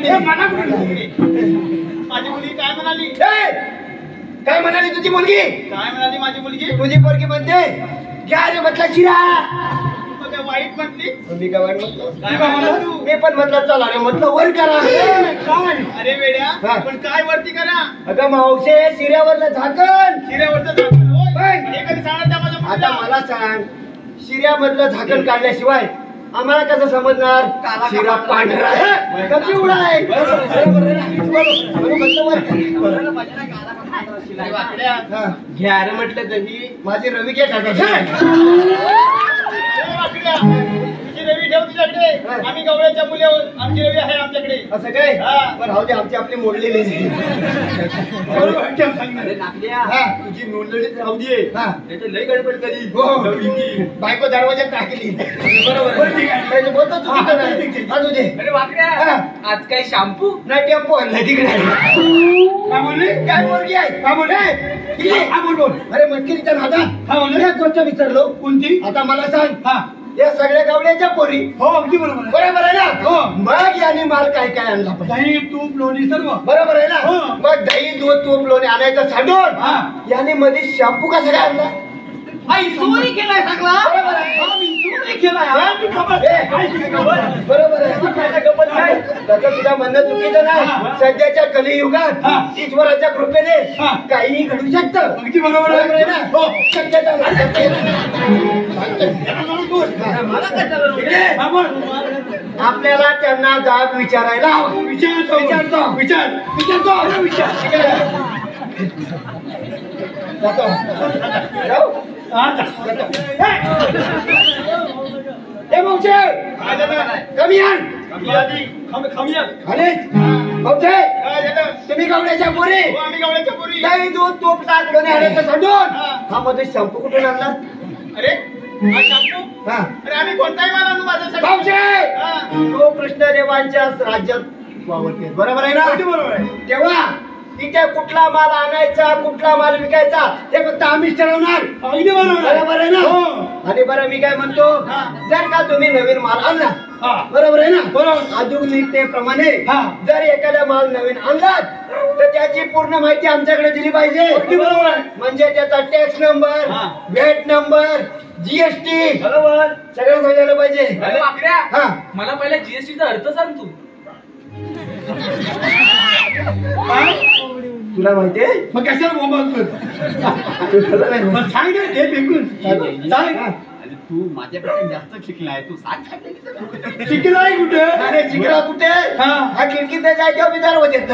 हे मला कुठे माझी मुलगी काय म्हणाली? काय म्हणाली तुझी मुलगी? काय म्हणाली माझी मुलगी? तुझी पोरगी म्हणते घ्या रे म्हटलं शिरा. मग काय वाईट म्हटली? मी काय वाईट म्हटलं? काय म्हणाला तू? मी पण म्हटलं चला रे म्हटलं वर करा. काय अरे वेड्या, हा. पण काय वरती करा? अगं मावशे शिऱ्यावरलं झाकण. शिऱ्यावरचं झाकण होय. होय. हे कधी सांगणार त्या माझ्या आता मुलीला? मला सांग शिऱ्यामधलं झाकण काढल्याशिवाय आम्हाला कसं समजणार काला शिरा काला. पांढरा आहे का पिवळा आहे? बरोबर आहे ना? म्हणून म्हटलं वर करा. बरोबर पाहिजे ना, काला पांढरा शिलाई वाकड्या. हा. घ्या रे म्हटलं दही माझी रवी काय टाकायची? ए, वाकड्या. तुझी रवी ठेव तुझ्याकडे. हा. आम्ही गवळ्याच्या मुली आहोत. आमची रवी आहे आमच्याकडे. असं काय? हा. बरं राहू दे आमची आपली मोडलेली आहे. बरोबर ठेव सांगितलं अरे नाकड्या, हा. तुझी नोंदणीच राहू दे. हा. त्याचं लय गडबड कधी. हो. गवळीची. बायको दरवाजात टाकली. बरोबर. बरं, ठीक आहे. त्याचं बोलतो चुकीचं नाही. असू दे. अरे वाकड्या, हा. आज काय शॅम्पू? नाही टेम्पो आणला तिकडे. काय बोलली काय मुलगी आहे? काय बोलले इकडे. हा बोल बोल अरे मटकिरीच्या नादात हा बोलले एक गोष्ट विसरलो. कोणती आता मला सांग हा या सगळ्या गावड्याच्या पोरी हो अगदी बरोबर आहे. बरोबर आहे ना? हो. मग याने माल काय काय आणला पाहिजे दही तूप लोणी सर्व बरोबर आहे ना? हो. मग दही दूध तूप लोणी आणायचं सांडून हा. याने मध्ये शॅम्पू कसा काय आणला? आई चोरी केलाय सगळा. बरोबर आहे. हा, मी चोरी बरोबर आहे त्याचं सुद्धा म्हणणं चुकीचं नाही सध्याच्या कलियुगात ईश्वराच्या कृपेने काहीही घडू शकतं अगदी बरोबर आहे. आहे ना सध्याच्या हा, बोल. आपल्याला त्यांना जाब विचारायला हवं विचारतो विचारतो. विचारतो अरे विचार जातो. जाऊ. हा, जा. ए भाऊचे कमी आण आणि भाऊचे तुम्ही गवड्याच्या पोरी नाही दूध तूप ताक लोणी आणायचं सांडून हा मध्ये शॅम्पू कुठून आणला अरे हा शॅम्पू? हा अरे आम्ही कोणताही माल आणू माझ्यासाठी भाऊचे हा. तो कृष्णदेवांच्या राज्यात वावरते बरोबर आहे ना अगदी बरोबर आहे. तेव्हा तिथे कुठला माल आणायचा कुठला माल विकायचा ते फक्त आम्हीच ठरवणार अगदी बरोबर आहे. बरोबर आहे ना हो. आणि बरं मी काय म्हणतो जर का तुम्ही नवीन माल आणला हा. बरोबर आहे ना बरोबर. आधुनिकतेप्रमाणे हा. जर एखादा माल नवीन आणला तर त्याची पूर्ण माहिती आमच्याकडे दिली पाहिजे अगदी बरोबर आहे. म्हणजे त्याचा टॅक्स नंबर हा. व्हॅट नंबर जीएसटी बरोबर सगळं सांगायला पाहिजे अरे वाकड्या हा. मला पहिला जीएसटीचा अर्थ सांग तू. हा? तुला माहितीये मग कशाला बोंबालतो तुला नाही माहिती. मग सांग ना ते फेकून सांग तू माझ्यापेक्षा जास्त शिकलाय तू सांग शिकला आहे कुठं अरे जिंकला कुठे हा. हा खिडकीत जायच्या मी दरवाज येत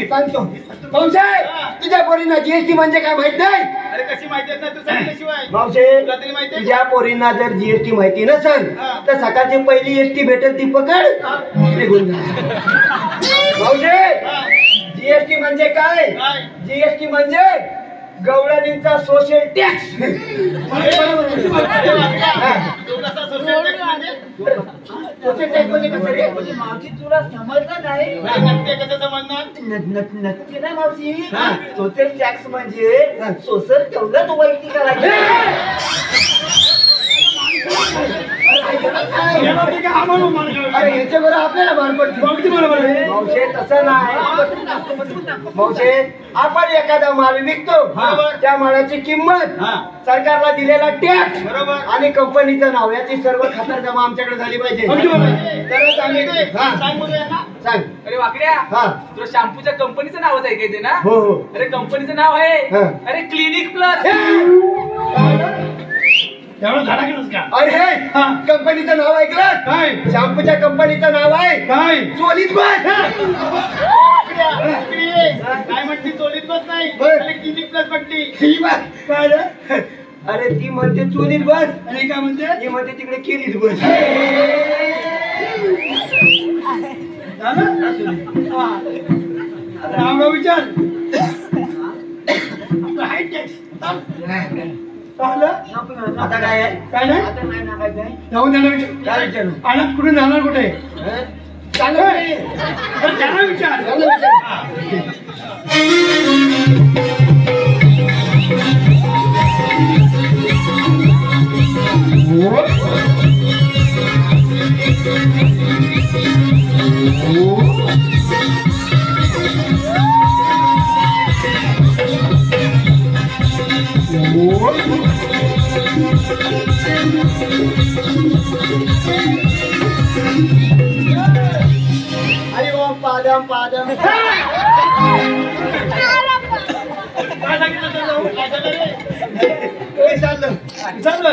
सांगतो भाऊसाहेब तुझ्या पोरींना जीएसटी म्हणजे काय माहित नाही अरे कशी माहिती आहे ना तू सांगितल्याशिवाय भाऊसाहेब तुला तरी माहिती आहे? तुझ्या पोरींना जर जीएसटी माहिती नसेल हा. तर सकाळची पहिली एसटी भेटेल ती पकड निघून जा भाऊसाहेब हा. जीएसटी म्हणजे काय काय? जीएसटी म्हणजे गवळणींचा सोशल टॅक्स अरे वाकड्या. तू कसा social tax म्हणजे? सोशल टॅक्स म्हणजे कसं रे मावशी तुला समजलं नाही अरे नक्की कसं समजणार नक्की ना मावशी हा. सोशल टॅक्स म्हणजे सोशल तेवढंच वैयक्तिक करायचं अरे याच्यावर आपल्याला भार पडतो अगदी बरोबर आहे. मावशे तसं नाही मावशे आपण एखादा माल विकतो बरोबर. त्या मालाची किंमत हा. सरकारला दिलेला टॅक्स बरोबर. आणि कंपनीचं नाव याची सर्व खातरजमा आमच्याकडे झाली पाहिजे अगदी बरोबर आहे. तरच आम्ही हा सांग बघूया ना सांग अरे वाकड्या हा. तुला शॅम्पूच्या कंपनीचं नावच ऐकायचं ना हो हो अरे कंपनीचं नाव आहे हा. अरे क्लिनिक प्लस. एवढं धडाकेलंच का अरे हा. कंपनीचं नाव ऐकलं काय शॅम्पूच्या कंपनीचं नाव आहे काय चोलीत बस काय म्हटली चोलीत बस नाही बर. क्लिनिक प्लस म्हटली ही बस. काय रे? अरे ती म्हणते चोलीत बस आणि काय म्हणते ही म्हणते तिकडे केलीत बस झालं? हा. नाव विचार आपलं हाय टॅक्स झालं? आता काय आहे काय नाही आता नाही नागायचं आहे जाऊन त्याला विचार काय विचारू आणत कुठून जाणार कुठे चालू आहे. तर त्याला विचार चालू विचार. अरे ओम पादम पादम काय सांगितलं त्याला? चाललं विचारलं?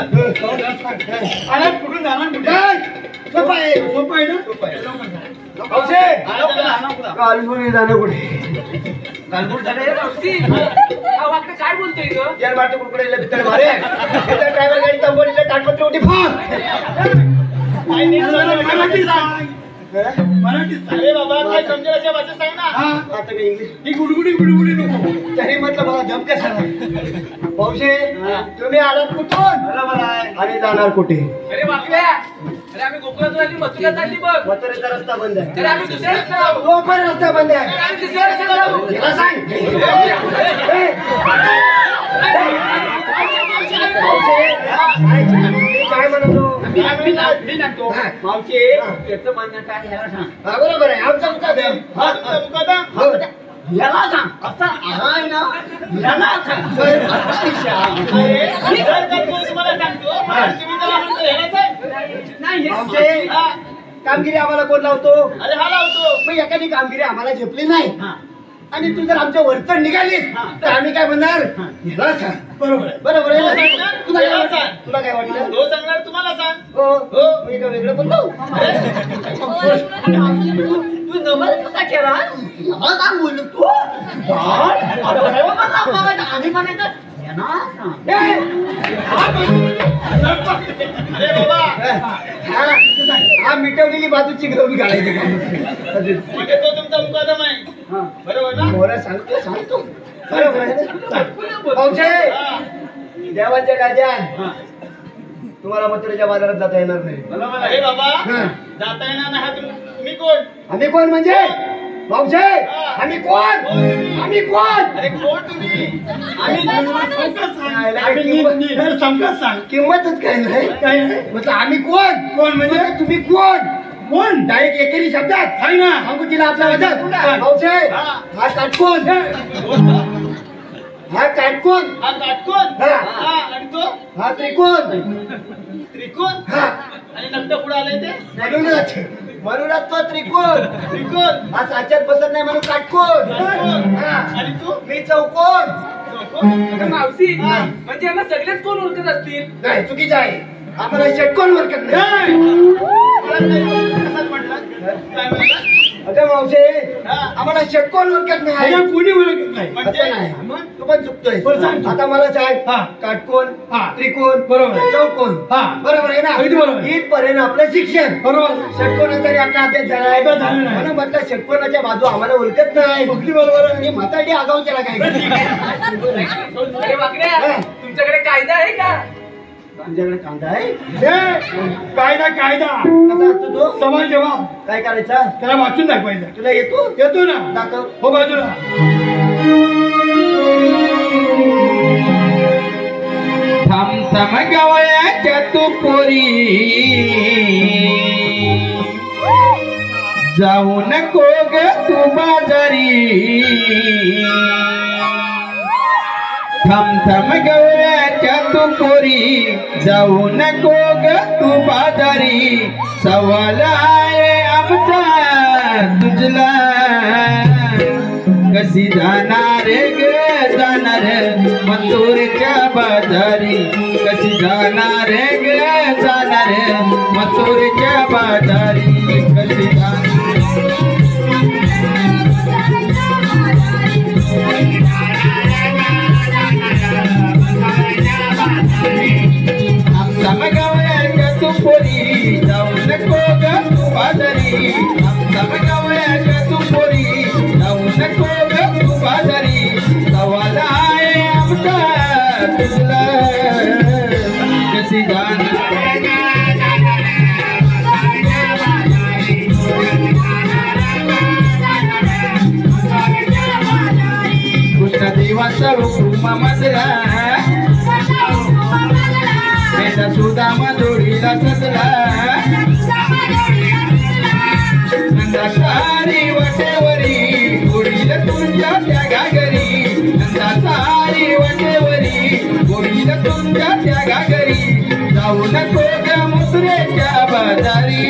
आणत कुठून जाणार कुठे सोपं आहे सोपं आहे ना औषध कालपुरी जाणं कुठे मावशी हा वाकड्या काय बोलतोय ग यार माटे कुकडे भितर मारे ड्रायव्हर गाडी तंबोलीला ताटपत्र उठी फार मराठीत सांग. मराठीत सांग. अरे बाबा काय समजेल अशा भाषेत सांग ना हा. आता मी इंग्लिश ही गुडगुडी गुडगुडी नको तरी म्हटलं मला जम कसा भाऊशे तुम्ही आलात कुठून आणि जाणार कुठे अरे वाकड्या अरे आम्ही गोकुळातून आली मथुरा चालली बघ मथुरेचा रस्ता बंद आहे अरे आम्ही दुसऱ्या रस्त्याला जाऊ. तो पण रस्ता बंद आहे अरे आम्ही दुसऱ्या रस्त्याला जाऊ. याला सांग भाऊशे, काय म्हणतो मी सांगतो मावशी त्याचं म्हणणं काय ह्याला सांग हा बरोबर आहे आमचा मुकादम हा तुमचा मुकादम हो. याला सांग असं आहे ना अरे, जर का तो तुम्हाला सांगतो तुम्ही त्याला म्हणतो ह्यालाच आहे? नाही आमचे हा. कामगिरी आम्हाला कोण लावतो? अरे हा लावतो. मग एखादी कामगिरी आम्हाला झेपली नाही आणि तू जर आमच्या वरचढ निघालीस तर आम्ही काय म्हणणार? ह्याला सांग. बरोबर आहे. बरोबर तो आहे सांगणार, ना? तुला काय ह्याला वाटलं? सांग. तुला काय वाटलं? तो सांगणार तुम्हाला सांग. हो हो. मी का वेगळं बोललो? तू नमन कसा केला मला सांग बोललो तू? आम्ही म्हणायचं अरे बाबा हा मिटवलेली बाजूची ग्रहण काढायची काम. म्हणजे तो तुमचा मुकादम आहे. बरोबर ना? मोरा सांगतो बरोबर आहे ना? भाऊचे, हा. देवाच्या गाज्यान तुम्हाला मथुरेच्या बाजारात जाता येणार नाही. अरे बाबा हा. जाता येणार नाही. हा तुम्ही कोण? आम्ही कोण म्हणजे? भाऊचे, आम्ही कोण? आम्ही कोण? अरे कोण तुम्ही? समजत सांग. किंमतच काय नाही. काय आहे? म्हटलं आम्ही कोण? कोण म्हणजे? तुम्ही कोण? कोण? डायरेक्ट एकेरी शब्दात सांग ना. सांगू तिला आपला वचन. भाऊचे, हा काटकोन. हा काटकोन. हा काटकोन. हा. हा. आणि तो हा त्रिकोण. त्रिकोण. हा. आणि नंतर पुढे आलाय ते म्हणूनच तो त्रिकोण. त्रिकोण. हा साच्यात बसत नाही म्हणून काटकोन. काटकोन. हा. आणि तू मी चौकोन. चौकोन. मावशी म्हणजे यांना सगळेच कोण ओळखत असतील. नाही चुकीचं आहे. आम्हाला षटकोन वरकत नाही. कसाच म्हटलं? काय म्हणाला? अगं मावशे, हा. आम्हाला षटकोन वरकत नाही. ह्याला कोणी ओळखत नाही. म्हणजे? असं नाही. मग तू पण चुकतोय. बरं, सांग. आता मला सांग. हा. काटकोन, हा. त्रिकोण, बरोबर आहे. चौकोन. हा. बरोबर आहे ना? अगदी बरोबर आहे. इथपर्यंत आपलं शिक्षण. बरोबर. षटकोनाचा आपला अभ्यास झाला आहे. अभ्यास झालेला आहे. म्हणून म्हटलं षटकोनाच्या बाजू आम्हाला ओळखत नाही. अगदी बरोबर आहे. आणि म्हातारी आगाऊ केला काय? अरे वाकड्या तुमच्याकडे कायदा आहे का. तुमच्याकडे कांदा आहे? कायदा कायदा कसा असतो तो? समाज जेव्हा काय करायचा? त्याला वाचून दाखवायचा. तुला येतो? येतो ना. दाखव. हो बाजूला. थम गवळ्याच्या तू पोरी जाऊ नको ग तू बाजारी. थम गवळ्याच्या तू पोरी जाऊ नको ग तू बाजारी. सवाल आहे आमचा तुझला कशी जाणार ग जाणार मथुरेच्या बाजारी. कशी जाणार ग जाणार मथुरेच्या बाजारी. कशी जाणार आमचा गवळ्याच्या तू पोरी जाऊ नको ग तू बाजारी. आमचा गवळ्याच्या तू पोरी जाऊ नको ग तू बाजारी. सवाल आहे आमचा तुझला कशी जाणार कृष्ण देवाचा हुकुम मजला मेधा सुदामा जोडीला सजला. नंदाचारी वाटेवरी गोडील तुमच्या त्या घागरी. नंदाचारी वाटेवरी गोडील तुमच्या त्या घागरी. जाऊ नको ग मथुरेच्या बाजारी.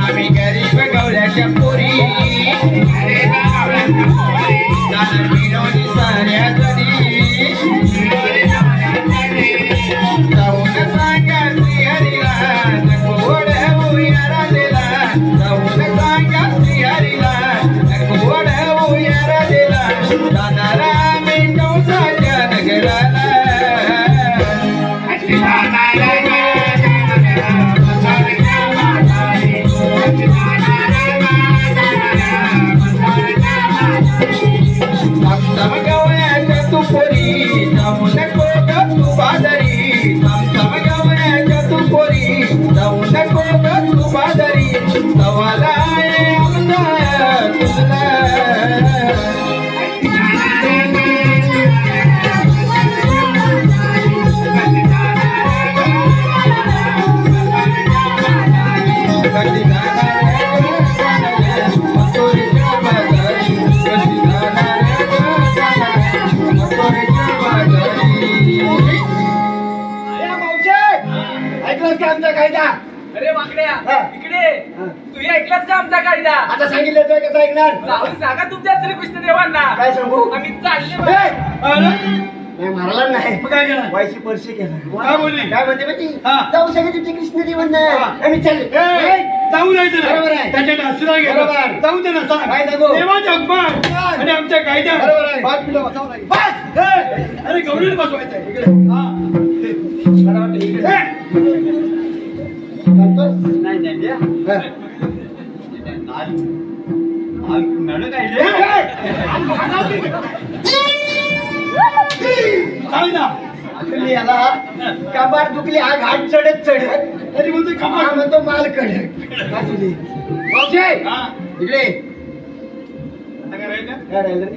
आम्ही गरीब गवळ्याच्या पोरी जाणार विनोदी साऱ्या जणी. जाऊन सांगा श्रीहरीला नको ओढवू या राजेला. जाऊन सांगा श्रीहरीला नको ओढवू या राजेला. जाणार आम्ही कंसाच्या नगराला. थम गवळ्याच्या तू पोरी जाऊ नको ग तू बाजारी. थम गवळ्याच्या तू पोरी जाऊ नको ग तू बाजारी. सवाल आहे आमचा तुझला ऐकलास का आमचा कायदा? अरे वाकड्या हा. इकडे तू ऐकलास का आमचा कायदा? आता सांगितलं तर कसं ऐकणार? जाऊन सांगा तुमच्या श्रीकृष्ण देवांना. काय सांगू? आम्ही चालले ए! बा. नाही मारला नाही. मग काय केलं? वायशी पर्शी केला. काय बोलली? काय म्हणते माहिती? हा. जाऊ सांगा तुमचे कृष्ण देवांना. हा. आम्ही चालले. ए, जाऊ द्यायचं बरोबर नाही. आहे. त्याच्या नाचला बरोबर. गेलं जाऊ दे ना सांग. काय सांगू? देवाच्या हुकमात आणि आमच्या कायद्यात बरोबर आहे. 5 मिनिटं बसावं लागेल. बस! ए, अरे गौरीला बसवायचं आहे. इकडे. हा. मला वाटतं इकडे. ए, चालतोस? नाही नाही या. हा. नळ काय ए, ए! सांग ना. दुखली याला कबार दुखली हा घाट चढत चढत तरी म्हणतो हा कमाल. म्हणतो माल कडक वाचली. मावशी, हा. इकडे आता काय राहिलं? काय राहिलं रे?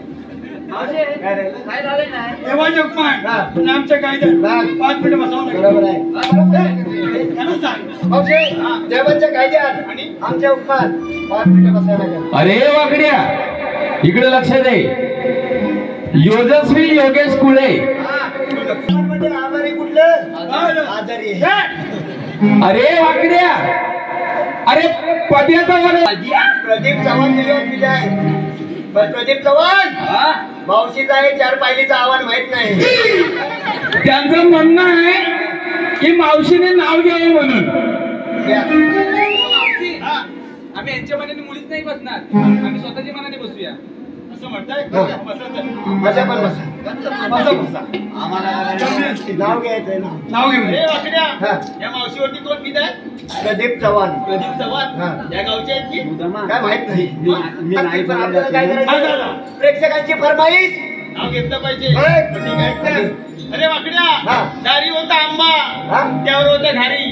काय राहिलं? काय झालंय नाही देवाच्या हुकमात हा. आणि आमच्या कायद्यात हा. 5 मिनिटं बसावं लागेल. बरोबर आहे. बरोबर आहे. त्यांना सांग. मावशी, देवाच्या कायद्यात आणि? आमच्या उपमात 5 मिनिटं बसायला लागेल. अरे वाकड्या इकडे लक्ष दे. योजस्वी योगेश कुळे. म्हणजे आभारी कुठलं? आजारी आहे. ए, अरे वाकड्या अरे पद्याचा वर प्रदीप चव्हाण मिळून दिले आहे. पण प्रदीप चव्हाण मावशीचा आहे 4 पायलीचं आव्हान माहित नाही. त्यांचं म्हणणं आहे की मावशीने नाव घ्यावे म्हणून. घ्या. मावशी, आम्ही यांच्या मनाने मुलीच नाही बसणार. आम्ही स्वतःच्या मनाने बसूया. असं म्हणताय? हा. बसायचं. मजा पण बसा. बसा, बसा. नाव घ्यायचंय ना. नाव घेऊन अरे ये. वाकड्या हा. या मावशीवरती कोण पित आहे? प्रदीप चव्हाण. प्रदीप चव्हाण. हा. या गावचे आहेत की? काय माहित नाही. मी नाही पण आपल्याला काय हा, करायचं? जा, जा. प्रेक्षकांची फरमाईश. नाव घेतलं पाहिजे. होय. ठीक आहे का? अरे वाकड्या हा. दारी होता आंबा हा? त्यावर होत्या घारी.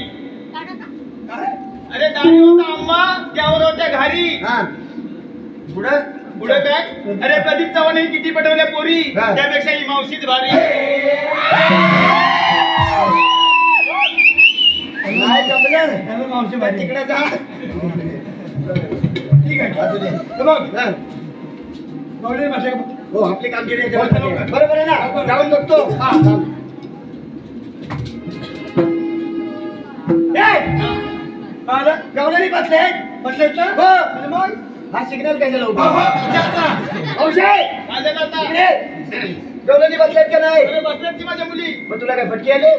अरे दारी होता आंबा त्यावर होत्या घारी. हा. पुढं? पुढे काय? अरे प्रदीप चव्हाण यांनी किती पटवल्या पोरी हा. त्यापेक्षा ही मावशीच भारी. नाही जमलं. त्याला मावशी पण माहिती. तिकडे जा. ठीक आहे. असू दे. हे बघ हा. गौरी भाषा हो आपली कामगिरी आहे हो, तेव्हा. हो. बरोबर आहे ना? जाऊन बघतो. हा. आलं? गवळणी बसले. बसलेत ना? हो. आणि मग हा सिग्नल कशाला उभा? जास्त. औषध माझ्या करता इकडे. गवळणी बसलेत का नाही? अरे बसल्यात की माझ्या मुली. मग तुला काय फटकी आली?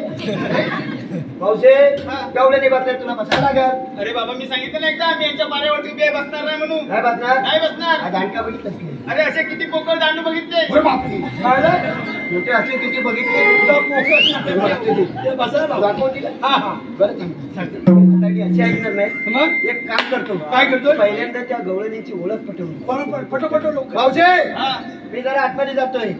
मावशे गवळणी बसलेत तुला बसायला लागल. अरे बाबा मी सांगितलं नाही का मी यांच्या पाऱ्यावरती उभे आहे, बसणार नाही म्हणून. काय बसणार? नाही बसणार. हा दांडका बघितलंस की? अरे असे किती पोकळ दांडू बघितले. अरे बापरे. आलं? मोठे असे किती बघितले? तुला पोकळ. ते बसायला लाव. दाखवतील? हा, हा. बरं सांगतो. आता अशी ऐकणार नाही. मग एक काम करतो. काय करतोय? पहिल्यांदा त्या गवळणीची ओळख पटवली. बरोबर पटोपटो लोक. मावशे हा. मी जरा आतमध्ये जातोय.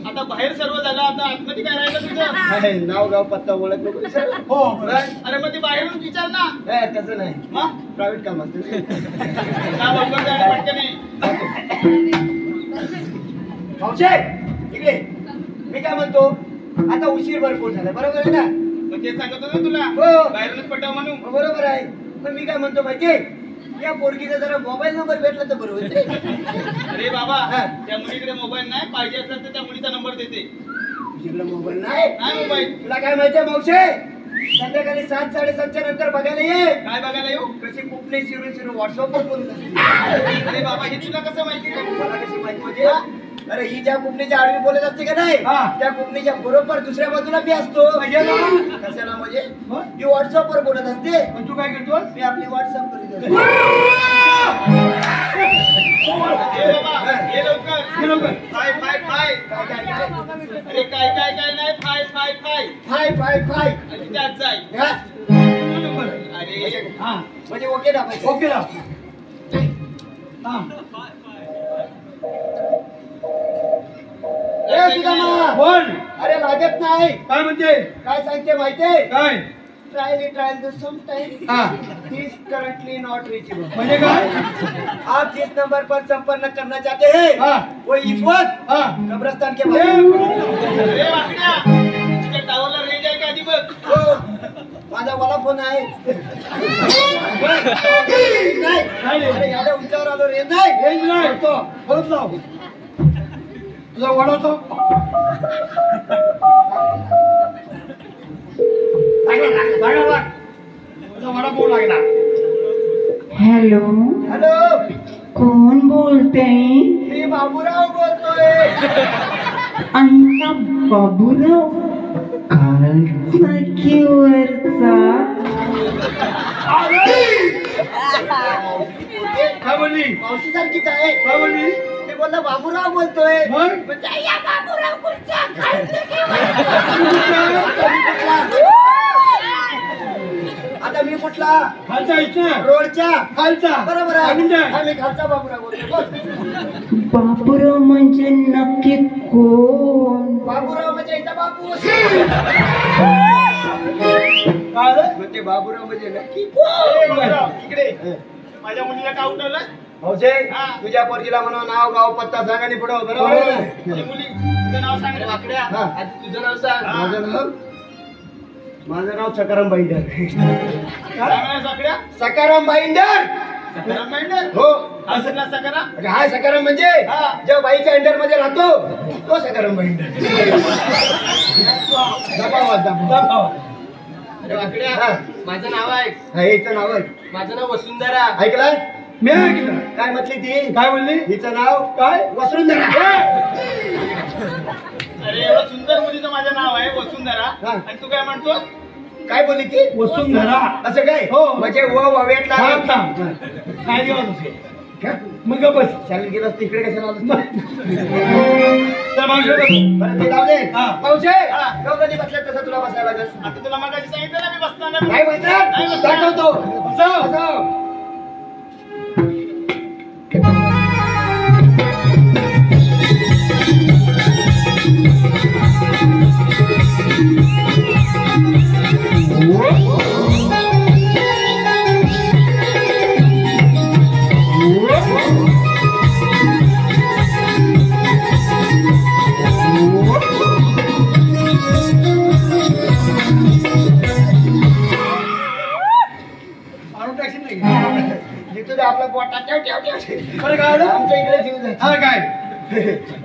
आता बाहेर सर्व झालं आता आतमध्ये काय राहिलं तुझं? आहे, नाव गाव पत्ता ओळख नको विसरायला. हो अरे मग ते बाहेरून विचार ना. ए, तसं नाही. मग प्रायव्हेट काम असतं. जा लवकर जा आणि पटकन ये. मावशे इकडे. मी काय म्हणतो आता उशीर भरपूर झाला बरोबर आहे ना? मग ते सांगत होतो ना तुला हो. बाहेरूनच पटाव म्हणून. हो, बरोबर आहे. पण मी काय म्हणतो माहितीये या पोरगीचा जरा मोबाईल नंबर भेटला तर बरोबर आहे. अरे बाबा हा. त्या मुलीकडे मोबाईल नाही पाहिजे असला तर त्या मुलीचा नंबर देते. तुझ्याकडे मोबाईल नाही? नाही मोबाईल. तुला काय माहितीये मावशे संध्याकाळी 7-7:30 नंतर बघायला ये. काय बघायला येऊ? कशी कुठली शिरू व्हॉट्सअपवर बोलत असते. अरे बाबा हे तुला कसं माहिती रे? मला कशी माहिती म्हणजे अरे ही ज्या कुपणीच्या आडवी बोलत असते का नाही हा. त्या कुपणीच्या बरोबर दुसऱ्या बाजूला मी असतो. कशाला म्हणजे मग? ती व्हॉट्सअपवर बोलत असते. पण तू काय करतोस? मी आपली व्हॉट्सअप करीत असते. ये बाबा ये लवकर. हे लवकर. Five five five. काय काय काय अरे काय काय काय नाही five five five. Five five five आणि त्यात जाय. हा? दोन नंबर. अरे हा म्हणजे ओके दाबायचं. ओके राव. हा ए, सुदामा. बोल. अरे लागत नाही. काय म्हणते? काय सांगते माहितीये काय? ट्रायल दिस समटाइम हा दिस करंटली नॉट रिचेबल. म्हणजे काय? आप जिस नंबर पर संपर्क करना चाहते हैं हा वो इस वक्त हा कब्रस्तान के ए, बाहर. अरे वाकड्या तुझ्या टावरला रेंज आहे का आधी बघ. हो, माझा वाला फोन आहे. नाही. अरे एवढ्या उंचावर आलो रे नाही. रेंज नाही. तो परत लाव. तुझा वडवतो. जागा लाग. फोन लागला. हॅलो, हॅलो, कोण बोलतय? मी बाबूराव बोलतोय. ऐका बाबूराव, कालचा की वरचा? काय बोलली? मावशी सारखीच आहे. काय बोलली? मी बोललो बाबूराव बोलतोय. मग? म्हणजे या बाबूराव कुठचा? खालचा की आता मी कुठला? खालचा इथं रोडच्या खालचा. बरोबर काय आहे. म्हणताय? आम्ही खालचा बाबूराव बोलतो. बोल. बाबूराव म्हणजे नक्की कोण? बाबूराव म्हणजे इथं बाबू. काय झालं? म्हणजे बाबूराव म्हणजे नक्की ए, बाबूराव, इकडे माझ्या मुलीला का उठवलं? भाऊजे, हा. तुझ्या पोरगीला म्हणा नाव गाव पत्ता सांगा आणि पुढं बरोबर आहे ना? माझी मुली तुझं नाव सांग रे वाकड्या. हा. आधी तुझं नाव सांग. माझं नाव सकाराम बाईंडर. सांग ना वाकड्या. सकाराम बाईंडर. सकाराम मांडर. हो. असं ना सकाराम. अरे हा सकाराम म्हणजे हा. जो बाईच्या अंडर मध्ये राहतो तो सकाराम बाईंडर. दबावा दबावा. अरे वाकड्या, हा. माझं नाव आहे. हा, हिचं नाव आहे. माझं नाव वसुंधरा. ऐकलं? मी ऐकलं. काय म्हटली ती? काय बोलली? हिचं नाव काय? वसुंधरा. अरे एवढं सुंदर मुलीचं माझं नाव आहे वसुंधरा. हा. आणि तू काय म्हणतो? काय बोलली ती? वसुंधरा. असं काय? हो. म्हणजे ववेटला थांब, थांब. काय दिवस असेल? मग गप्प बस. शाळेत गेलास तर इकडे कशाला आलास? तर मावशी बस. बरं ते जाऊ दे. हा. पावशे, हा. गवतानी बसल्यात तसं तुला बसायला लागेल. आता तुला मगाशी सांगितलं ना मी बसताना. नाही बसणार? नाही बसणार. दाखवतो. बसाव. बसाव. आणून टाकशील नाही? जिथं ते आपल्या पोटात ठेव ठेव ठेव. बरं काय झालं? आमच्या इकडे जीव जायचा. हा काय?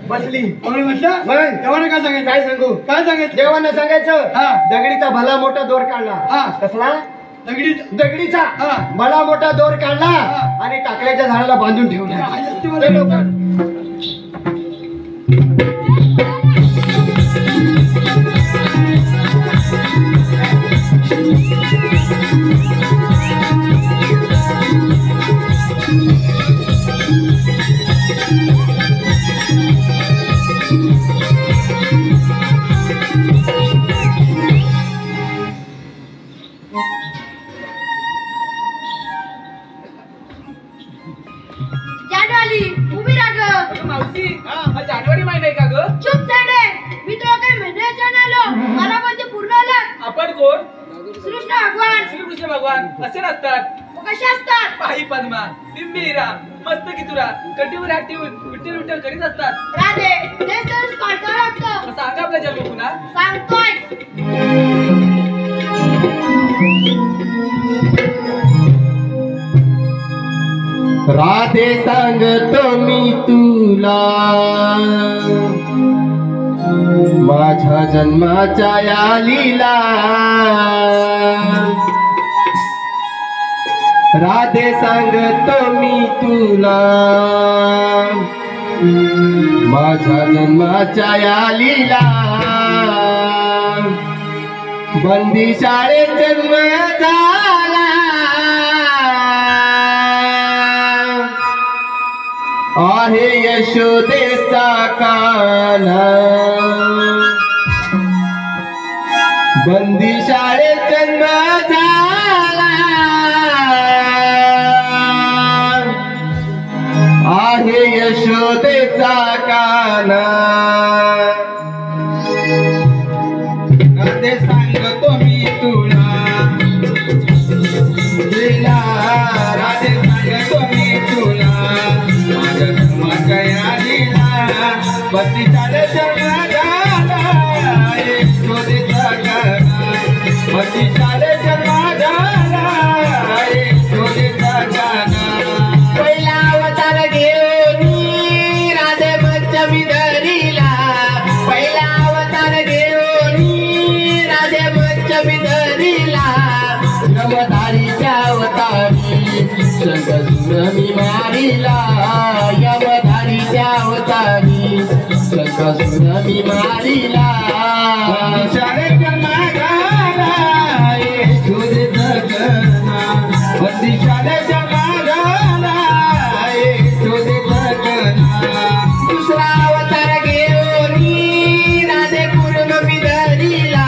बसली. कोणी म्हटलं? मग? तेव्हा काय सांगायचं? काय सांगू? काय सांगायचं? देवांना सांगायचं हा. दगडीचा भला मोठा दोर काढला. हा. कसला? दगडी दगडीचा हा. भला मोठा दोर काढला हा. आणि टाकल्याच्या झाडाला बांधून ठेवला. हायस्ती मध्ये लवकर. जानेवाली उभी राहा ग. अगं मावशी, हा जानेवारी महिना आहे का ग? चुप झाडे. मी तुला काही महिन्याच्या आलो. मला पण ते पूर्ण आलं. आपण कोण? श्रीकृष्ण भगवान. श्रीकृष्ण भगवान असे नसतात. मग कसे असतात? पायी पद्मा, लिंबी हिरा, मस्त कितुरा, कटीवर हात ठेवून विठ्ठल विठ्ठल करीत असतात. राधे तेच तर काढता लागतं. मग सांगा आपला जन्म पुन्हा. सांगतोय. राधे सांगतो मी तुला माझ्या जन्माच्या या लीला. राधे सांगतो मी तुला माझ्या जन्माच्या या लीला. बंदी शाळेत जन्म झाला आहे यशोदेचा काना. बंदी शाळेत जन्म झाला आहे यशोदेचा काना. राधे सांगतो मी तुला राधे सांगतो मी तुला माझ्या जन्माच्या यादीला. बंदी चाले जन्म झाला यशोदेचा काना. बंदी चाले जन्म झाला यशोदेचा काना. पहिला अवतार घेऊन राधे पंचमी धरीला. पहिला अवतार घेऊन राधे पंचमी धरीला. नवधारीच्या शंखसूर मी मारिला यमधारीच्या अवतारी शंखसूर मी मारिला शाळेच्या मागाला शोध जगना बंदी शाळेच्या मागाला शोध जगना दुसरा अवतार घेऊनी राधे कुर्म बिदरीला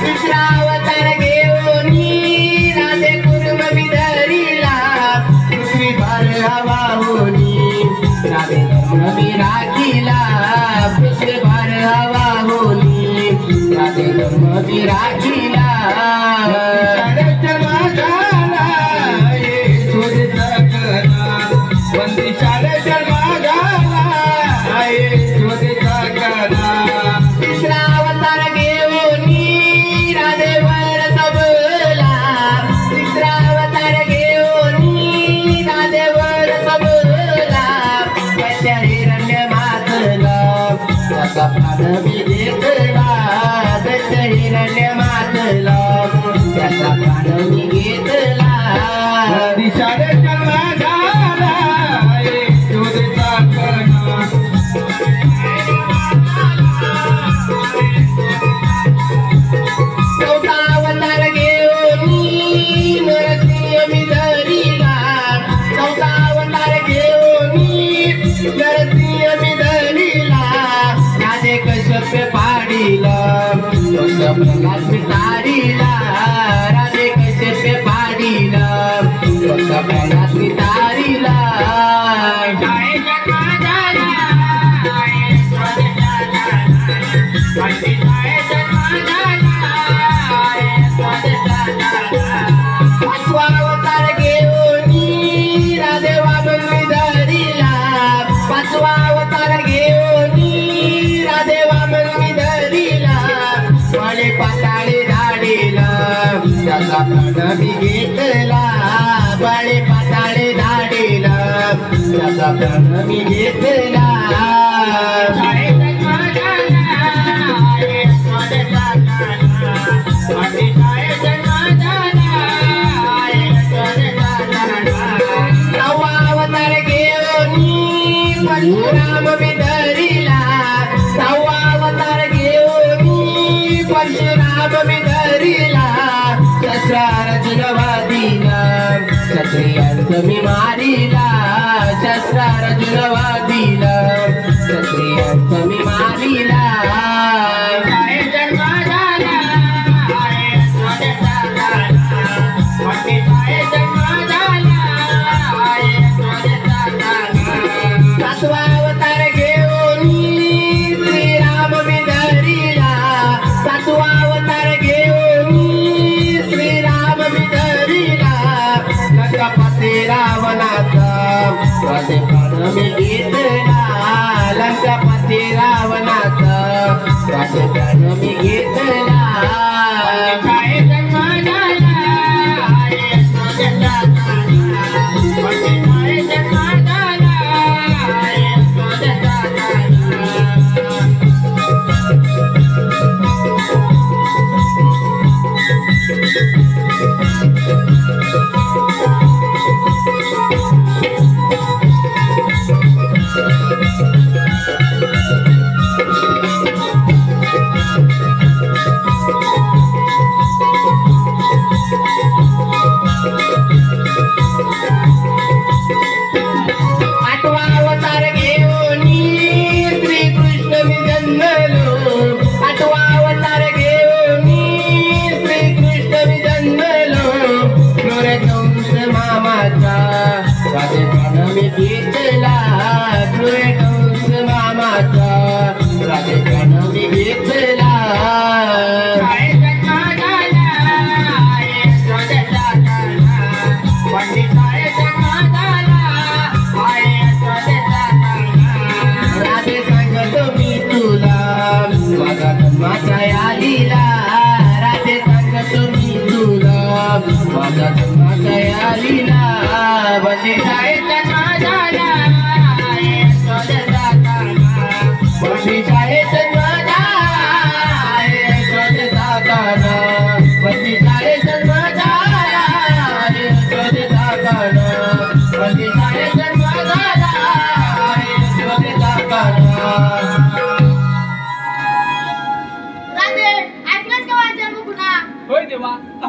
दुसरा अवतार घेऊनी राधे कुर्म बिदरीला पृथ्वी भर हवा होनी राधे धर्म मी राखीला पृथ्वी भर हवा होनी राधे धर्म मी राखीला शाळेच्या मागाला शोध जगना बंदी शाळेच्या मागाला शोध जगना तिसरा अवतार घेऊनी राधेवर तबला तिसरा अवतार घेऊनी राधेवर तबला त्या हिरण्य मातला त्याचा प्राण मी घेतला त्या हिरण्य मातला त्याचा प्राण मी घेतला शाळेच्या मागाला शोध जगना चौथा अवतार घेऊनी नरसिंह मी धरीला चौथा अवतार घेऊनी नरसिंह मी धरीला राधे कश्यप पाडीला प्रल्हाद मी तारीला राधे कश्यप पाडीला प्रल्हाद मी तारीला पाचवा अवतार घेऊनी राधे वामन मी धरीला पाचवा अवतार घेऊनी राधे वामन मी धरीला माळे पाताळे धाडीला त्याचा प्राण मी घेतला बाळे पाताळे धाडीला त्याचा प्राण मी घेतला नववा अवतार घेऊनी परशुराम मी धरीला नववा अवतार घेऊनी परशुराम मी धरीला शस्त्रार्जुनवादीला क्षत्रियांचं मी मारिला शस्त्रार्जुनवादीला क्षत्रियांचं मी मारिला सातवा अवतार घेऊनी श्रीराम मी धरीला सातवा अवतार घेऊनी श्रीराम मी धरीला लंकापती रावणाचा माझे प्राण मी घेतला लंकापती रावणाचा माझे प्राण मी घेतला आठवा अवतार घेऊनी श्रीकृष्ण मी जन्मलो आठवा अवतार घेऊनी श्रीकृष्ण मी जन्मलो क्रूरकंस मामाचा राधे प्राण मी घेतला क्रूरकंस मामाचा राधे प्राण मी घेतला राधे सांगतो मी तुला माझा जन्माचा आलीला राधे सांगतो मी तुला माझा जन्माचा आलीला बंदी शाळेच्या माझ्याला बंदी शाळेच्या माझ्या बंदी शाळेच्या माझ्या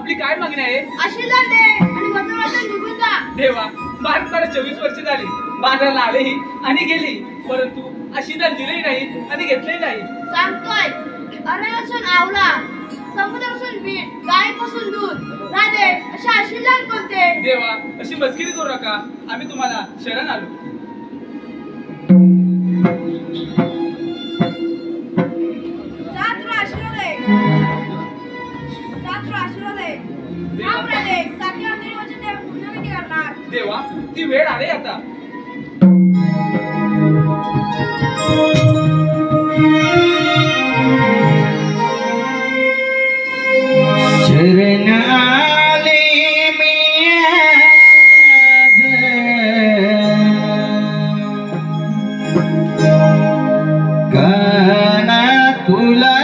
आपली काय मागणी आहे? आशीर्वाद दे आणि मथुरातून निघून जा. देवा, भारताला 24 वर्ष झाली, बाजारला आलेही आणि गेली, परंतु आशीर्वाद दिलेही नाही आणि घेतलेही नाही. सांगतोय, अरण्यापासून आवळा, समुद्रापासून मीठ, गायीपासून दूध, राधे असे आशीर्वाद कोणते? देवा, अशी मस्करी करू नका, आम्ही तुम्हाला शरण आलो. जात्र आशीर्वाद आहे. जात्र आशीर्वाद आहे. थांब राधे, साखी अंतरी वचन ते पूर्णविधी करणार. देवा, ती वेळ आली आता. चरण आले मी आज, काना तुला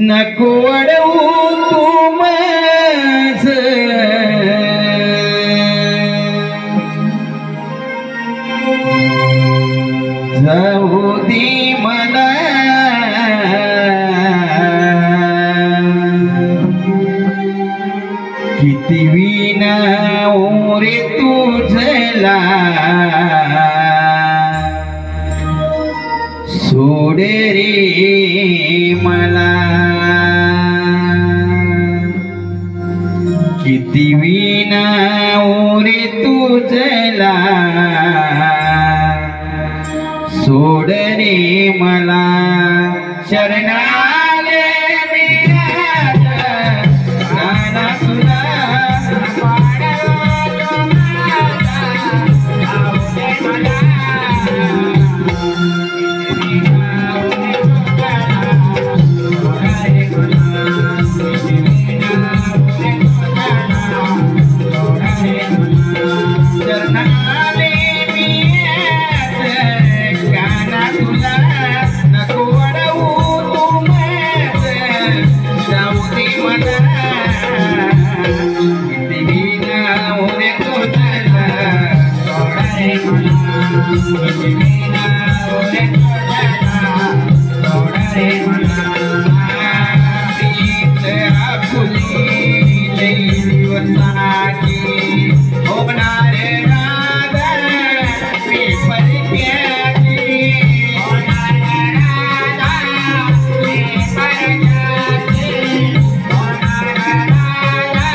नको अडवू तू माझ, जाऊ दे मला किती विना ओरे तुझला सोड रे मला, किती विना ओरे तुझला सोड रे मला. शरणाले मी आज, काना तुला पाडवा माझा, जाऊ दे मला शरणाले मी आज, काना तुला नको अडवू तू माझ, जाऊ दे मला किती विना ओरे तुझला सोड रे मला, किती विना ओरे तुझला सोड रे मला. प्रीत आपुली लई दिवसाची होणारे राधा मी परक्याची, होणारे राधा मी परक्याची, होणारे राधा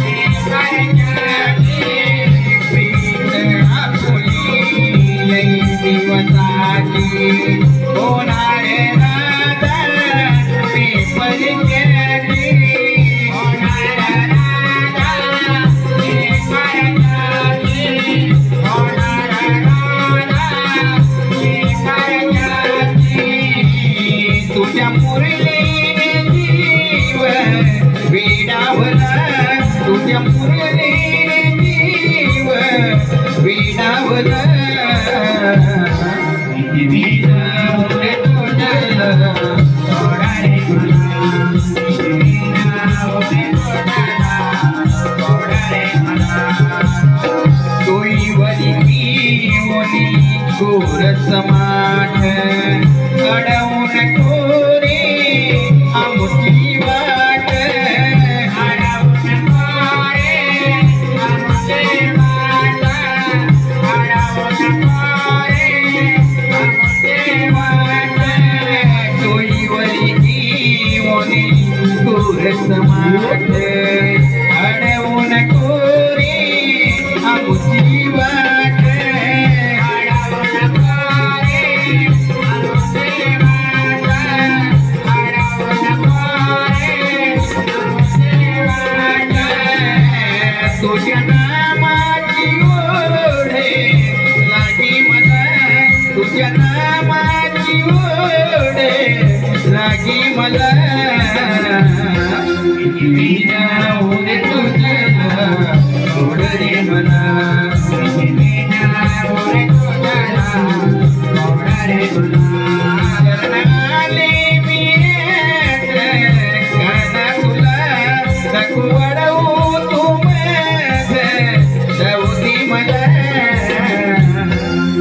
मी परक्याची. प्रीत आपुली लई दिवसाची होणारे राधा मी परक्याची, होणारे राधा मी परक्याची, होणारे राधा मी परक्याची. तुझ्या मुरलीने जीव विडावला, तुझ्या मुरलीने जीव विडावला, किती विना ओरे तुझला सोड रे मला, किती विना ओरे तुझला सोड रे मला. तोईवरी ओली गोर समाठ, अडवू नको रे आमची वाट, अडवू नको रे आमची वाट, अडवू नको रे आमची वाट. तोईवरी ओली गोर समाठ, अडवू नको रे आमची वाट, अडवू नको रे आमची वाट, अडवू नको रे आमची वाट. तुझ्या नामाची ओढ लागी मला, तुझ्या नामाची ओढ लागी मला, किती विना ओरे तुझला सोड रे मला, किती विना ओरे तुझला सोड रे मला. शरणाले मी आज, काना तुला नको अडवू तू माझ, जाऊ दे मला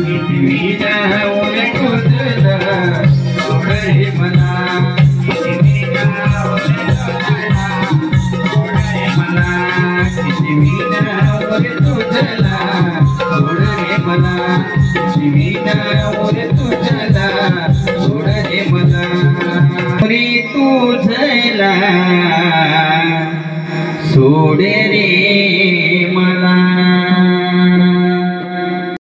किती विना ओरे तुझला सोड मी